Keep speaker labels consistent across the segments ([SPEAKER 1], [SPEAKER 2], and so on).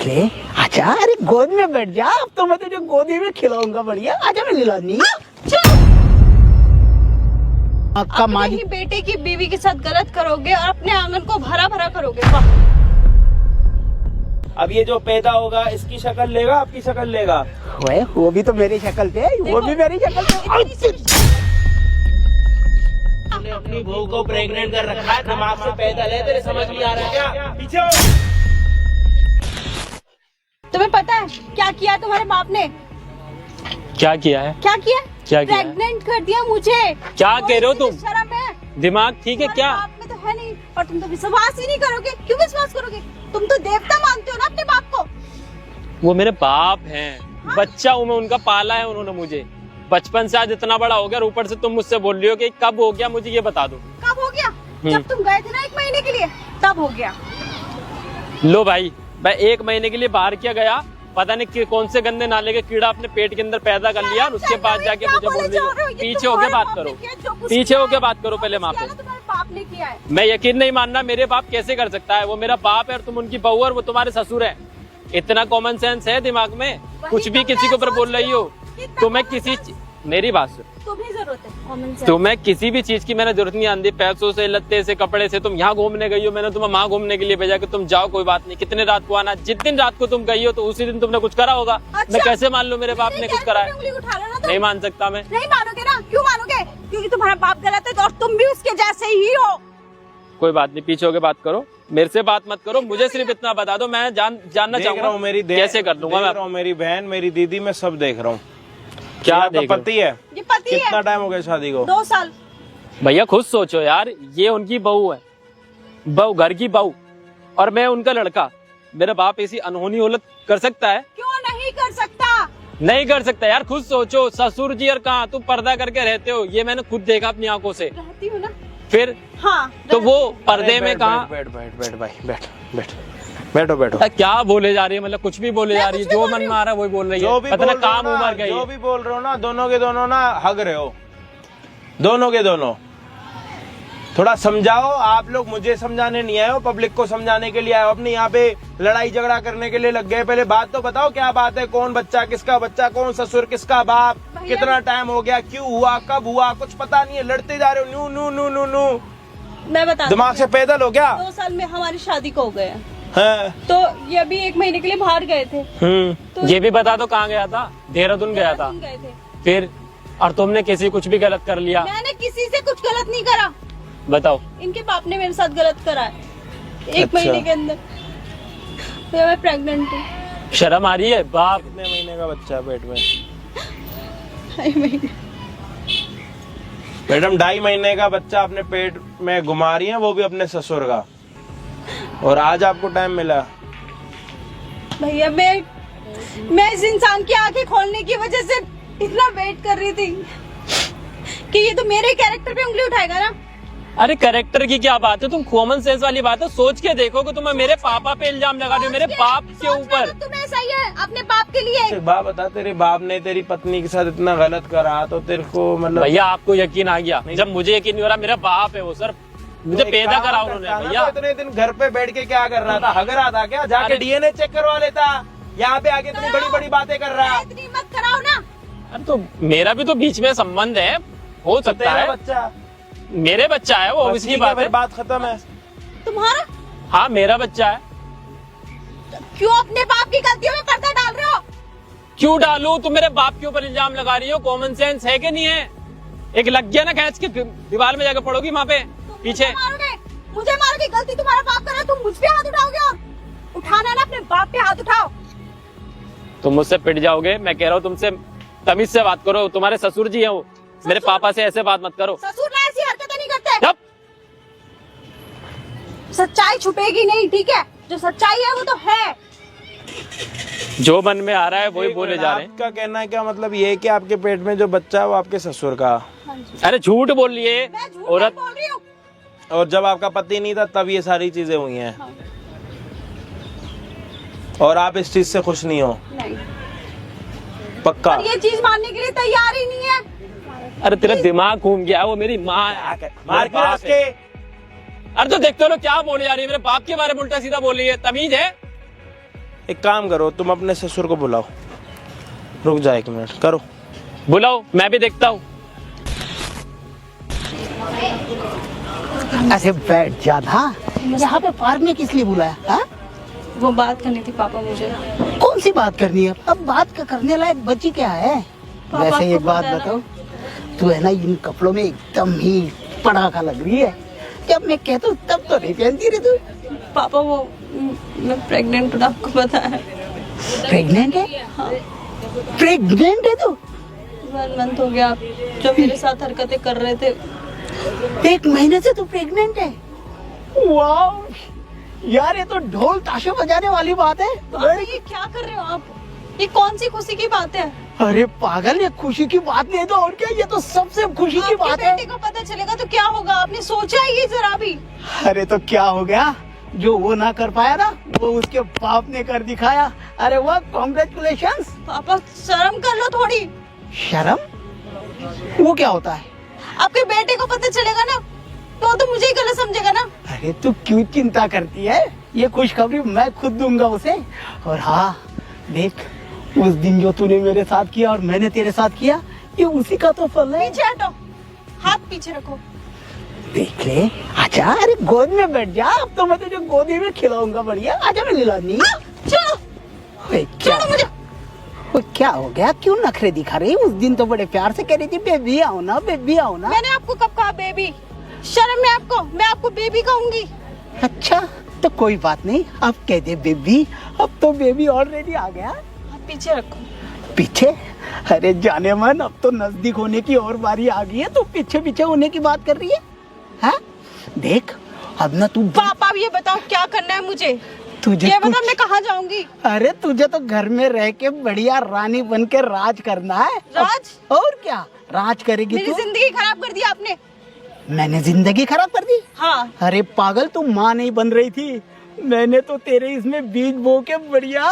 [SPEAKER 1] अरे आजा, अरे गोद में बैठ जा, अब तो मैं तुझे गोदी में खिलाऊंगा बढ़िया। आजा मेरी लानी।
[SPEAKER 2] अपने ही बेटे की बीवी के साथ गलत करोगे और अपने आंगन को भरा भरा करोगे। वाह।
[SPEAKER 3] अब ये जो पैदा होगा इसकी शक्ल लेगा, आपकी शक्ल लेगा?
[SPEAKER 1] वो भी तो मेरी शक्ल पे, वो भी मेरी शक्ल पे।
[SPEAKER 3] तूने अपनी बहू को प्रेग्नेंट कर रखा है, दिमाग से पैदा ले, तेरे समझ नहीं आ रहा क्या? पीछे हो।
[SPEAKER 2] तुम्हें पता है क्या किया तुम्हारे बाप ने?
[SPEAKER 4] क्या किया है?
[SPEAKER 2] क्या किया?
[SPEAKER 4] क्या किया है?
[SPEAKER 2] प्रेग्नेंट कर दिया मुझे।
[SPEAKER 4] क्या कह रहे हो तुम?
[SPEAKER 2] शर्म है?
[SPEAKER 4] दिमाग ठीक है क्या?
[SPEAKER 2] बाप में तो है नहीं, और तुम तो विश्वास ही नहीं करोगे। क्यों विश्वास करोगे? तुम तो देवता मानते हो ना अपने बाप को।
[SPEAKER 4] वो मेरे बाप हैं, बच्चा हूँ मैं उनका, पाला है उन्होंने मुझे, बचपन से आज इतना बड़ा हो गया। ऊपर से तुम मुझसे बोल रही हो कि कब हो गया, मुझे ये बता दो।
[SPEAKER 2] कब हो गया? जब तुम गए थे ना 1 महीने के लिए, तब हो गया।
[SPEAKER 4] लो भाई, मैं 1 महीने के लिए बाहर क्या गया, पता नहीं कौन से गंदे नाले के कीड़ा अपने पेट के अंदर पैदा कर लिया, और उसके बाद जाके मुझे बोल रही हो। पीछे होके बात करो, पीछे होके बात करो पहले वहाँ पे।
[SPEAKER 2] तुम्हारे बाप ने किया है।
[SPEAKER 4] मैं यकीन नहीं मानना, मेरे बाप कैसे कर सकता है? वो मेरा बाप है और तुम उनकी बहू और वो तुम्हारे ससुर है। इतना कॉमन सेंस है दिमाग में? कुछ भी किसी के ऊपर बोल रही हो। तुम्हें किसी मेरी बात सुन,
[SPEAKER 2] तुम्हें जरूरत है कॉमन सेंस।
[SPEAKER 4] तुम्हें किसी भी चीज की मैंने जरूरत नहीं आती। पैसों से, लत्ते से, कपड़े से। तुम यहाँ घूमने गई हो, मैंने तुम्हें वहाँ घूमने के लिए भेजा कि तुम जाओ, कोई बात नहीं। कितने रात को आना, जिस दिन रात को तुम गई हो तो उसी दिन तुमने कुछ करा होगा। मैं कैसे मान लूं मेरे बाप ने कुछ करा है? नहीं मान सकता मैं।
[SPEAKER 2] नहीं मानोगे ना? क्यों मानोगे? क्योंकि तुम्हारा बाप गलत है और तुम भी उसके जैसे ही हो।
[SPEAKER 4] कोई बात नहीं, पीछे होके बात करो, मेरे से बात मत करो। मुझे सिर्फ इतना बता दो, मैं जानना चाहूंगा
[SPEAKER 3] मेरी
[SPEAKER 4] कैसे कर लूंगा मैं।
[SPEAKER 3] मेरी बहन, मेरी दीदी, मैं सब देख रहा हूँ।
[SPEAKER 4] क्या
[SPEAKER 3] तो पति है?
[SPEAKER 2] ये पति है।
[SPEAKER 3] कितना टाइम हो गया शादी को?
[SPEAKER 2] 2 साल।
[SPEAKER 4] भैया खुद सोचो यार, ये उनकी बहू है, बहू, घर की बहू, और मैं उनका लड़का। मेरा बाप ऐसी अनहोनी औलत कर सकता है?
[SPEAKER 2] क्यों नहीं कर सकता?
[SPEAKER 4] नहीं कर सकता यार। खुद सोचो, ससुर जी और कहाँ तुम पर्दा करके रहते हो, ये मैंने खुद देखा अपनी आंखों से।
[SPEAKER 2] रहती हूँ ना।
[SPEAKER 4] फिर
[SPEAKER 2] हाँ,
[SPEAKER 4] तो वो पर्दे में कहाँ?
[SPEAKER 3] बैठ बैठ बैठ भाई, बैठ बैठ, बैठो बैठो।
[SPEAKER 4] क्या बोले जा रही है? मतलब कुछ भी बोले जा रही है, जो मन में आ रहा है वही बोल रही है। पता नहीं काम उमर गई।
[SPEAKER 3] जो भी बोल रहे हो ना, दोनों के दोनों ना हग रहे हो, दोनों के दोनों। थोड़ा समझाओ। आप लोग मुझे समझाने नहीं आए हो, पब्लिक को समझाने के लिए आए हो। अपने यहाँ पे लड़ाई झगड़ा करने के लिए लग गए। पहले बात तो बताओ, क्या बात है? कौन बच्चा, किसका बच्चा, कौन ससुर, किसका बाप, कितना टाइम हो गया, क्यों हुआ, कब हुआ, कुछ पता नहीं है। लड़ते जा रहे हो, नू नू नू नू।
[SPEAKER 2] मैं बता,
[SPEAKER 3] दिमाग से पैदल हो क्या?
[SPEAKER 2] 2 साल में हमारी शादी को हो गए
[SPEAKER 3] है।
[SPEAKER 2] तो ये अभी 1 महीने के लिए बाहर गए थे। तो
[SPEAKER 4] ये भी बता दो कहाँ गया था? देहरादून गया था।
[SPEAKER 2] गए थे।
[SPEAKER 4] फिर और तुमने किसी कुछ भी गलत कर लिया?
[SPEAKER 2] मैंने किसी से कुछ गलत नहीं करा।
[SPEAKER 4] बताओ।
[SPEAKER 2] इनके बाप ने मेरे साथ गलत करा है 1
[SPEAKER 3] अच्छा।
[SPEAKER 2] महीने के अंदर। तो मैं प्रेग्नेंट हूँ।
[SPEAKER 4] शर्म आ रही है? बाप
[SPEAKER 3] कितने महीने का बच्चा है पेट में?
[SPEAKER 2] 2.5 महीने।
[SPEAKER 3] मैडम 2.5 महीने का बच्चा अपने पेट में घुमा रही है, वो भी अपने ससुर का, और आज आपको टाइम मिला?
[SPEAKER 2] भैया मैं इस इंसान की आंखें खोलने की वजह से इतना वेट कर रही थी कि ये तो मेरे कैरेक्टर पे उंगली उठाएगा ना।
[SPEAKER 4] अरे कैरेक्टर की क्या बात है? तुम कॉमन सेंस वाली बात है, सोच के देखो कि तुम मेरे पापा पे इल्जाम लगा रहे हो, मेरे बाप के ऊपर।
[SPEAKER 2] तुम्हें सही है अपने बाप के लिए।
[SPEAKER 3] बाप बता, तेरे बाप ने तेरी पत्नी के साथ इतना गलत करा तो तेरे को मतलब?
[SPEAKER 4] भैया आपको यकीन आ गया? जब मुझे यकीन नहीं हो रहा, मेरा बाप है वो सर, मुझे पैदा करा उन्होंने। भैया
[SPEAKER 3] इतने दिन घर पे बैठ के क्या कर रहा था? हग रहा था क्या? जाके डीएनए चेक करवा लेता। यहाँ पे आके इतनी बड़ी बड़ी बातें कर रहा है।
[SPEAKER 2] इतनी मत कराओ ना।
[SPEAKER 4] अरे तो मेरा भी तो बीच में संबंध है, हो सकता है।
[SPEAKER 3] बच्चा
[SPEAKER 4] मेरे बच्चा है वो, इसकी बात है।
[SPEAKER 3] बात खत्म है।
[SPEAKER 2] तुम्हारा?
[SPEAKER 4] हाँ मेरा बच्चा है।
[SPEAKER 2] क्यों अपने बाप की गलतियों में पर्दा डाल रहे हो?
[SPEAKER 4] क्यों डालूं? तुम मेरे बाप के ऊपर इल्जाम लगा रही हो। कॉमन सेंस है कि नहीं है? एक लग गया ना खींच के, दीवार में जाकर पड़ोगी वहाँ पे पीछे।
[SPEAKER 2] मुझे मारोगे? गलती तुम्हारा बाप कर रहा है, तुम मुझ पे हाथ उठाओगे? और उठाना ना, अपने बाप पे हाथ उठाओ।
[SPEAKER 4] तुम मुझसे पिट जाओगे। मैं कह रहा हूँ तुमसे तमीज से बात करो। तुम्हारे ससुर जी हैं वो, मेरे पापा से ऐसे बात मत करो।
[SPEAKER 2] ससुर ना ऐसी हरकतें नहीं करते।
[SPEAKER 4] जब
[SPEAKER 2] सच्चाई छुपेगी नहीं, ठीक है? जो सच्चाई है वो तो है।
[SPEAKER 4] जो मन में आ रहा है वही बोले जा रहे हैं।
[SPEAKER 3] आपका कहना है क्या मतलब ये है कि आपके पेट में जो बच्चा है वो आपके ससुर का?
[SPEAKER 4] अरे झूठ बोल रही है
[SPEAKER 2] मैं झूठ
[SPEAKER 4] औरत।
[SPEAKER 2] नहीं बोल रही हूँ।
[SPEAKER 3] और जब आपका पति नहीं था तब ये सारी चीजें हुई हैं?
[SPEAKER 2] हाँ।
[SPEAKER 3] और आप इस चीज से खुश नहीं हो?
[SPEAKER 2] नहीं।
[SPEAKER 3] पक्का?
[SPEAKER 2] और ये चीज मानने के लिए तैयार ही नहीं है।
[SPEAKER 4] अरे तेरा दिमाग घूम गया, वो मेरी माँ है।
[SPEAKER 3] मार के रख के।
[SPEAKER 4] अरे तो देखते हो क्या बोले जा रही है? मेरे बाप के बारे में उल्टा सीधा बोल रही है। तमीज है?
[SPEAKER 3] एक काम करो, तुम अपने ससुर को बुलाओ। रुक जाए 1 मिनट, करो।
[SPEAKER 4] बुलाओ, मैं भी देखता हूँ।
[SPEAKER 1] अरे बैठ जा ना, यहाँ पे पार्क में किस लिए बुलाया? हाँ?
[SPEAKER 2] वो बात करनी थी पापा मुझे।
[SPEAKER 1] कौन सी बात करनी है? अब बात का करने लायक बच्ची क्या है?
[SPEAKER 2] पापा
[SPEAKER 1] वैसे
[SPEAKER 2] को
[SPEAKER 1] एक बात
[SPEAKER 2] पता है
[SPEAKER 1] बताओ, तू है ना इन कपड़ों में एकदम ही पड़ाका लग रही है। जब मैं कहता हूँ तब तो नहीं पहनती रे तू।
[SPEAKER 2] पापा वो मैं प्रेग्नेंट हूँ, आपको पता है।
[SPEAKER 1] प्रेग्नेंट है?
[SPEAKER 2] हाँ।
[SPEAKER 1] प्रेग्नेंट है तू?
[SPEAKER 2] 1 मंथ हो गया आप जो मेरे साथ हरकतें कर रहे थे।
[SPEAKER 1] 1 महीने से तू प्रेग्नेंट है? वाह यार, ये तो ढोल ताशे बजाने वाली बात है।
[SPEAKER 2] पापा ये क्या कर रहे हो आप? ये कौन सी खुशी की बात है?
[SPEAKER 1] अरे पागल, ये खुशी की बात नहीं तो और क्या, ये तो सबसे खुशी की बात
[SPEAKER 2] आपके
[SPEAKER 1] है।
[SPEAKER 2] बेटे को पता चलेगा तो क्या होगा? आपने सोचा है ये जरा भी?
[SPEAKER 1] अरे तो क्या हो गया, जो वो ना कर पाया ना वो उसके बाप ने कर दिखाया। अरे वाह, कॉन्ग्रेचुलेशंस।
[SPEAKER 2] पापा शर्म कर लो थोड़ी।
[SPEAKER 1] शर्म? वो क्या होता है?
[SPEAKER 2] आपके बेटे को पता चलेगा ना तो मुझे ही गलत समझेगा ना।
[SPEAKER 1] अरे तू क्यों चिंता करती है, ये खुशखबरी मैं खुद दूंगा उसे। और हाँ देख, उस दिन जो तूने मेरे साथ किया और मैंने तेरे साथ किया, ये उसी का तो फल है।
[SPEAKER 2] पीछे हटो, हाथ पीछे रखो।
[SPEAKER 1] देख ले, आजा, अरे गोद में बैठ जा, अब तो मैं तुझे गोदी में खिलाऊंगा बढ़िया। आजा मेरी लाडली।
[SPEAKER 2] चलो
[SPEAKER 1] क्या
[SPEAKER 2] छोड़ो मुझे।
[SPEAKER 1] वो क्या हो गया, क्यों नखरे दिखा रही है? उस दिन तो बड़े प्यार से कह रही थी बेबी आओ ना, बेबी आओ ना।
[SPEAKER 2] मैंने आपको कब कहा बेबी? शर्म है आपको? मैं आपको बेबी कहूंगी।
[SPEAKER 1] अच्छा तो कोई बात नहीं, अब कह दे बेबी। अब तो बेबी ऑलरेडी आ गया।
[SPEAKER 2] हाथ पीछे रखो।
[SPEAKER 1] पीछे? अरे जाने मन, अब तो नजदीक होने की और बारी आ गई है, तू पीछे पीछे होने की बात कर रही है? हाँ? देख अब ना तू
[SPEAKER 2] पापा ये बताओ क्या करना है मुझे?
[SPEAKER 1] तुझे
[SPEAKER 2] ये
[SPEAKER 1] कुछ-
[SPEAKER 2] बता मैं कहाँ जाऊंगी?
[SPEAKER 1] अरे तुझे तो घर में रह के बढ़िया रानी बन के राज करना है।
[SPEAKER 2] राज?
[SPEAKER 1] और क्या राज करेगी
[SPEAKER 2] मेरी
[SPEAKER 1] तू?
[SPEAKER 2] जिंदगी खराब कर दी आपने।
[SPEAKER 1] मैंने जिंदगी खराब कर दी?
[SPEAKER 2] हाँ।
[SPEAKER 1] अरे पागल, तू माँ नहीं बन रही थी, मैंने तो तेरे इसमें बीज बो के बढ़िया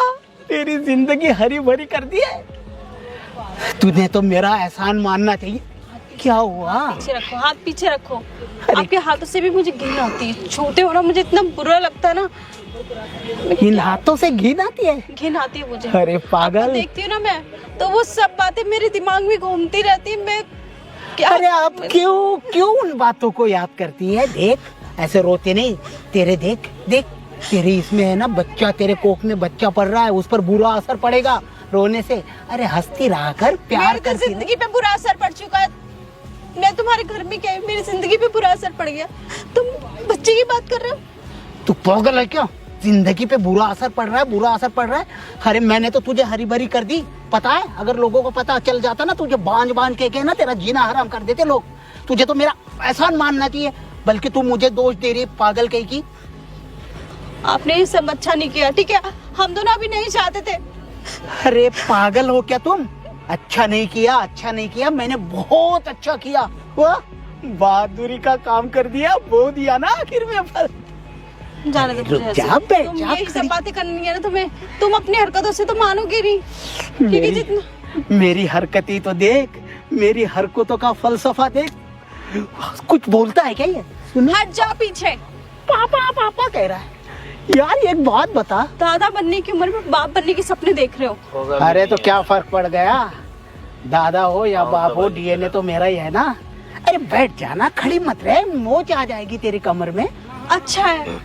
[SPEAKER 1] तेरी जिंदगी हरी भरी कर दी है। तूने तो मेरा एहसान मानना चाहिए। क्या हुआ?
[SPEAKER 2] पीछे रखो, हाथ पीछे रखो। आपके हाथों से भी मुझे घिन आती है, छूते हो ना मुझे इतना बुरा लगता है ना।
[SPEAKER 1] इन हाथों से घिन आती है?
[SPEAKER 2] घिन आती है मुझे।
[SPEAKER 1] अरे पागल,
[SPEAKER 2] देखती हूँ ना मैं तो वो सब बातें मेरे दिमाग में घूमती रहती है। मैं क्या?
[SPEAKER 1] अरे आप क्यों क्यों उन बातों को याद करती है? देख ऐसे रोते नहीं, तेरे देख देख तेरे इसमें है ना बच्चा, तेरे कोख में बच्चा पड़ रहा है, उस पर बुरा असर पड़ेगा रोने से। अरे हंसती रहा कर, प्यार
[SPEAKER 2] मेरी तो
[SPEAKER 1] करती रह।
[SPEAKER 2] जिंदगी पे बुरा असर पड़ चुका है। मैं तुम्हारे घर में क्या, मेरी जिंदगी पे बुरा असर पड़ गया। तुम बच्चे की बात कर रहे हो?
[SPEAKER 1] तू पागल है क्या? जिंदगी पे बुरा असर पड़ रहा है, बुरा असर पड़ रहा है। अरे मैंने तो तुझे हरी भरी कर दी, पता है? अगर लोगों को पता चल जाता ना, तुझे बांझ बांझ के ना तेरा जीना हराम कर देते लोग। तुझे तो मेरा एहसान मानना चाहिए, बल्कि तू मुझे दोष दे रही है पागल कहीं की।
[SPEAKER 2] आपने ये सब अच्छा नहीं किया, ठीक है? हम दोनों अभी नहीं चाहते थे।
[SPEAKER 1] अरे पागल हो क्या तुम? अच्छा नहीं किया, अच्छा नहीं किया, मैंने बहुत अच्छा किया। वाह, बहादुरी का काम कर दिया, बो दिया ना आखिर में फल।
[SPEAKER 2] जाने दो मुझे ऐसे।
[SPEAKER 1] जा बे,
[SPEAKER 2] तुम
[SPEAKER 1] जा
[SPEAKER 2] यही सब
[SPEAKER 1] खड़ी।
[SPEAKER 2] बातें करनी है ना तुम्हें। तुम अपनी हरकतों से तो मानोगे नहीं, क्योंकि
[SPEAKER 1] मेरी,
[SPEAKER 2] जितना
[SPEAKER 1] मेरी हरकतें तो देख, मेरी हरकतों का फलसफा देख। कुछ बोलता है क्या ये? सुनो,
[SPEAKER 2] हट जाओ पीछे।
[SPEAKER 1] पापा पापा कह रहा है। यार एक बात बता,
[SPEAKER 2] दादा बनने की उम्र में बाप बनने के सपने देख रहे हो?
[SPEAKER 1] अरे तो क्या फर्क पड़ गया, दादा हो या बाप हो, डीएनए तो मेरा ही है ना। अरे बैठ जाना, खड़ी मत रहे, मोच आ जाएगी तेरी कमर में।
[SPEAKER 2] अच्छा है,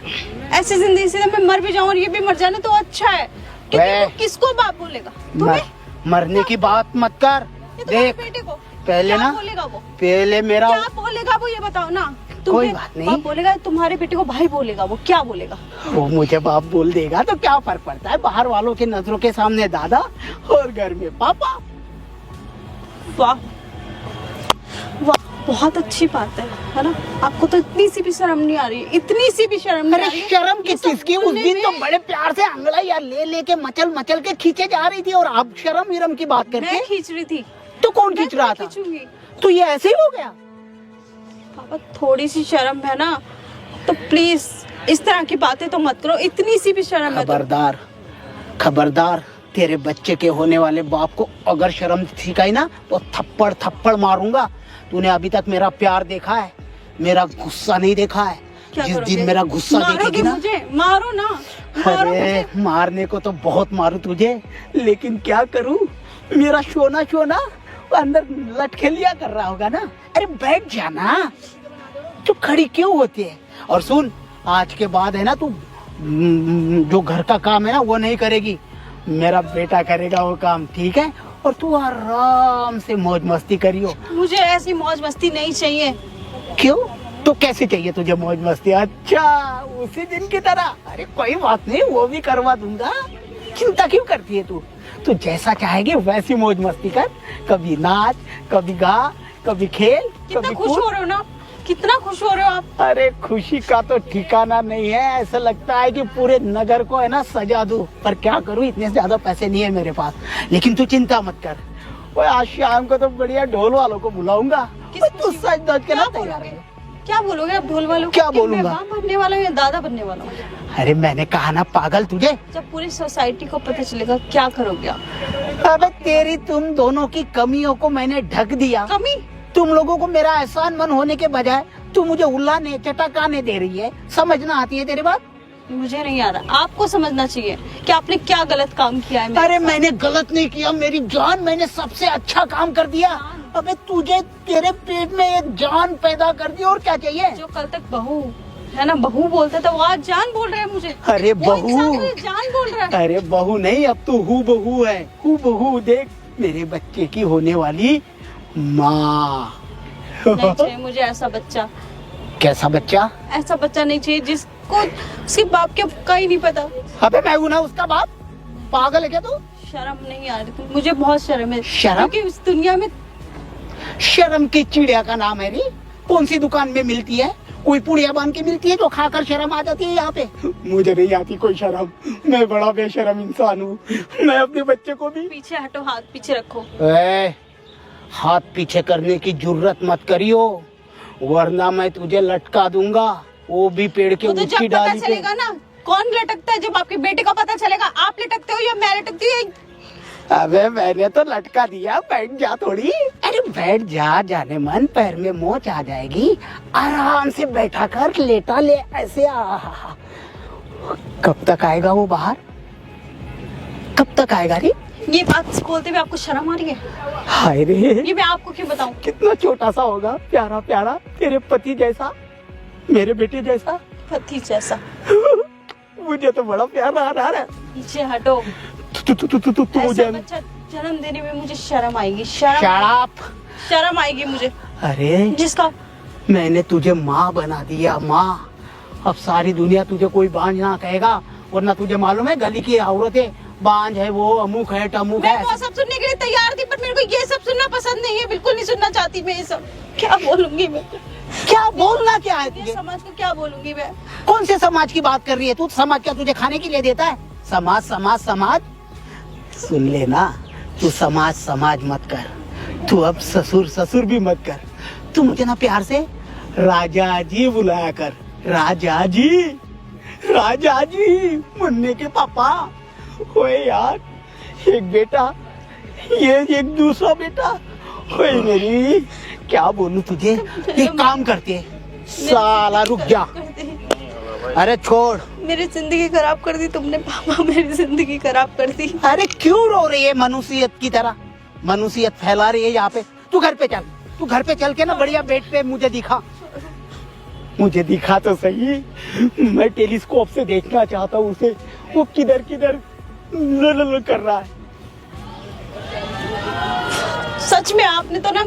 [SPEAKER 2] ऐसी जिंदगी से मैं मर भी जाऊं और ये भी मर जाना तो अच्छा है, क्योंकि
[SPEAKER 1] वे-
[SPEAKER 2] वो किसको बाप बोलेगा? तुम्हें?
[SPEAKER 1] मरने की बात मत कर।
[SPEAKER 2] ये तुम्हारे
[SPEAKER 1] देख
[SPEAKER 2] बेटे को
[SPEAKER 1] पहले
[SPEAKER 2] क्या
[SPEAKER 1] ना,
[SPEAKER 2] बोलेगा वो?
[SPEAKER 1] पहले मेरा
[SPEAKER 2] क्या बोलेगा वो, ये बताओ ना।
[SPEAKER 1] कोई
[SPEAKER 2] तुम्हें
[SPEAKER 1] बात नहीं।
[SPEAKER 2] बाप बोलेगा, तुम्हारे बेटे को भाई बोलेगा, वो क्या बोलेगा?
[SPEAKER 1] वो मुझे बाप बोल देगा तो क्या फर्क पड़ता है? बाहर वालों की नजरों के सामने दादा और घर में पापा।
[SPEAKER 2] वाह वाह, बहुत अच्छी बात है ना? आपको तो इतनी सी भी शर्म नहीं आ रही, इतनी सी भी शर्म नहीं
[SPEAKER 1] अरे
[SPEAKER 2] आ रही?
[SPEAKER 1] शर्म
[SPEAKER 2] ये सब
[SPEAKER 1] किसकी? उस
[SPEAKER 2] बोलने
[SPEAKER 1] दिन तो
[SPEAKER 2] में
[SPEAKER 1] बड़े प्यार से अंगड़ा यार ले लेके मचल मचल के खींचे जा रही थी, और अब शर्म विरम की बात करके
[SPEAKER 2] मैं खींच रही थी।
[SPEAKER 1] तो कौन
[SPEAKER 2] मैं
[SPEAKER 1] खींच रहा था?
[SPEAKER 2] खींचूंगी।
[SPEAKER 1] तो ये ऐसे ही हो गया?
[SPEAKER 2] पापा थोड़ी सी शर्म है ना, तो प्लीज इस तरह की बातें तो मत करो। इतनी सी भी शर्म है तो।
[SPEAKER 1] खबरदार खबरदार, तेरे बच्चे के होने वाले बाप को अगर शर्म सिखाई ना तो थप्पड़ थप्पड़ मारूंगा। तूने अभी तक मेरा प्यार देखा है, मेरा गुस्सा नहीं देखा है।
[SPEAKER 2] क्या
[SPEAKER 1] जिस
[SPEAKER 2] करोगे?
[SPEAKER 1] दिन मेरा गुस्सा
[SPEAKER 2] मारोगे
[SPEAKER 1] देखेगी ना,
[SPEAKER 2] मुझे, मारो ना, मारो
[SPEAKER 1] अरे
[SPEAKER 2] मुझे।
[SPEAKER 1] मारने को तो बहुत मारू तुझे, लेकिन क्या करूं, मेरा शोना शोना अंदर लटखेलिया कर रहा होगा ना। अरे बैठ जाना, तू खड़ी क्यों होती है? और सुन, आज के बाद है ना तू जो घर का काम है ना वो नहीं करेगी, मेरा बेटा करेगा वो काम, ठीक है? और तू आराम से मौज मस्ती करियो।
[SPEAKER 2] मुझे ऐसी मौज मस्ती नहीं चाहिए।
[SPEAKER 1] क्यों? तो कैसे चाहिए तुझे मौज मस्ती? अच्छा, उसी दिन की तरह? अरे कोई बात नहीं, वो भी करवा दूंगा, चिंता क्यों करती है तू? तू जैसा चाहेगी वैसी मौज मस्ती कर, कभी नाच, कभी गा, कभी खेल,
[SPEAKER 2] कितना
[SPEAKER 1] कभी
[SPEAKER 2] खुश
[SPEAKER 1] कूद।
[SPEAKER 2] हो रहे हो ना, कितना खुश हो रहे हो आप।
[SPEAKER 1] अरे खुशी का तो ठिकाना नहीं है, ऐसा लगता है कि पूरे नगर को है ना सजा दूं, पर क्या करूं, इतने ज्यादा पैसे नहीं है मेरे पास। लेकिन तू चिंता मत कर, वो आज शाम को तो बढ़िया ढोल वालों को बुलाऊंगा,
[SPEAKER 2] किस
[SPEAKER 1] तू
[SPEAKER 2] खुशी?
[SPEAKER 1] सज धज के ना
[SPEAKER 2] क्या
[SPEAKER 1] तैयार
[SPEAKER 2] बोलोगे?
[SPEAKER 1] है।
[SPEAKER 2] क्या बोलोगे आप ढोल वालों को?
[SPEAKER 1] क्या
[SPEAKER 2] कि
[SPEAKER 1] बोलूंगा?
[SPEAKER 2] मैं बाप बनने वाला हूँ या दादा बनने वाला हूँ?
[SPEAKER 1] अरे मैंने कहा ना पागल, तुझे
[SPEAKER 2] जब पूरी सोसाइटी को पता चलेगा क्या करोगे आप?
[SPEAKER 1] अबे तेरी तुम दोनों की कमियों को मैंने ढक दिया।
[SPEAKER 2] कमी?
[SPEAKER 1] तुम लोगों को मेरा एहसान मन होने के बजाय तू मुझे उल्लाने चटकाने दे रही है, समझना आती है तेरी बात?
[SPEAKER 2] मुझे नहीं आ रहा, आपको समझना चाहिए कि आपने क्या गलत काम किया है मेरे
[SPEAKER 1] अरे
[SPEAKER 2] साथ।
[SPEAKER 1] मैंने गलत नहीं किया मेरी जान, मैंने सबसे अच्छा काम कर दिया। अबे तुझे, तेरे पेट में एक जान पैदा कर दी, और क्या चाहिए?
[SPEAKER 2] जो कल तक बहू है ना, बहू बोलता था, वो आज जान बोल रहा है मुझे।
[SPEAKER 1] अरे
[SPEAKER 2] वो
[SPEAKER 1] बहू,
[SPEAKER 2] इंसान मुझे जान बोल रहा है।
[SPEAKER 1] अरे बहू नहीं, अब तू हूँ बहू है, हूँ बहू। देख मेरे बच्चे की होने वाली माँ।
[SPEAKER 2] नहीं चाहिए मुझे ऐसा बच्चा,
[SPEAKER 1] कैसा बच्चा?
[SPEAKER 2] ऐसा बच्चा नहीं चाहिए जिसको उसके बाप के का ही नहीं पता।
[SPEAKER 1] अबे मैं हूँ ना उसका बाप, पागल है क्या तू?
[SPEAKER 2] शर्म नहीं आ रही? मुझे बहुत शर्म है।
[SPEAKER 1] शर्म?
[SPEAKER 2] क्योंकि इस दुनिया में
[SPEAKER 1] शर्म की चिड़िया का नाम है री। कौन सी दुकान में मिलती है? कोई पुड़िया बांध के मिलती है जो खाकर शर्म आ जाती है यहाँ पे? मुझे नहीं आती कोई शर्म, मैं बड़ा बेशर्म इंसान हूँ। मैं अपने बच्चे को भी
[SPEAKER 2] पीछे हटो, हाथ पीछे रखो।
[SPEAKER 1] हाथ पीछे करने की जुर्रत मत करियो, वरना मैं तुझे लटका दूंगा, वो भी पेड़ के
[SPEAKER 2] वो तो जब
[SPEAKER 1] ऊंची
[SPEAKER 2] पता
[SPEAKER 1] डाली पे।
[SPEAKER 2] चलेगा ना कौन लटकता है, जब आपके बेटे का पता चलेगा। आप लटकते हो या मैं लटकती हूँ?
[SPEAKER 1] अबे मैंने तो लटका दिया, बैठ जा थोड़ी। अरे बैठ जा, जाने मन, पैर में मोच आ जाएगी, आराम से बैठा कर, लेटा ले ऐसे। आहा, कब तक आएगा वो बाहर? कब तक आएगा रे?
[SPEAKER 2] ये बात बोलते हुए आपको शर्म आ रही है?
[SPEAKER 1] हाय रे,
[SPEAKER 2] ये मैं आपको क्यों बताऊं?
[SPEAKER 1] कितना छोटा सा होगा, प्यारा प्यारा, तेरे पति जैसा, मेरे बेटे जैसा।
[SPEAKER 2] पति जैसा?
[SPEAKER 1] मुझे तो बड़ा प्यार आ रहा है।
[SPEAKER 2] पीछे हटो।
[SPEAKER 1] तू
[SPEAKER 2] ऐसा
[SPEAKER 1] मुझे।
[SPEAKER 2] बच्चा जन्म देने में मुझे शर्म आएगी, शर्म
[SPEAKER 1] Shut up।
[SPEAKER 2] शर्म आएगी मुझे।
[SPEAKER 1] अरे
[SPEAKER 2] जिसका
[SPEAKER 1] मैंने तुझे माँ बना दिया, माँ। अब सारी दुनिया तुझे कोई बांझ ना कहेगा, वरना तुझे मालूम है गली की औरतें बांझ है, वो अमुक है टमुक
[SPEAKER 2] मैं
[SPEAKER 1] है।
[SPEAKER 2] वो सब सुनने के लिए तैयार थी, पर मेरे को ये सब सुनना पसंद नहीं है, बिल्कुल नहीं सुनना चाहती मैं ये सब। क्या बोलूंगी मैं?
[SPEAKER 1] क्या बोलना क्या है
[SPEAKER 2] ये
[SPEAKER 1] तुझे?
[SPEAKER 2] समाज को क्या बोलूंगी मैं?
[SPEAKER 1] कौन से समाज की बात कर रही है तू? समाज क्या तुझे खाने के लिए देता है? समाज समाज समाज, सुन लेना, तू समाज समाज मत कर, तू अब ससुर ससुर भी मत कर, तू मुझे ना प्यार से राजा जी बुलाया कर। राजा जी, राजा जी, मुन्ने के पापा। ओए यार, एक बेटा, ये एक दूसरा बेटा। ओए मेरी, क्या बोलूं तुझे? एक काम करते, साला रुक जा। अरे छोड़।
[SPEAKER 2] मेरी जिंदगी खराब कर दी तुमने पापा, मेरी जिंदगी खराब कर दी।
[SPEAKER 1] अरे क्यों रो रही है मनुष्यत की तरह? मनुष्यत फैला रही है यहाँ पे। तू घर पे चल, तू घर पे चल के ना बढ़िया बेड पे मुझे दिखा, मुझे दिखा तो सही। मैं टेलीस्कोप से देखना चाहता हूँ उसे, वो किधर किधर कर रहा है।
[SPEAKER 2] सच में आपने तो ना,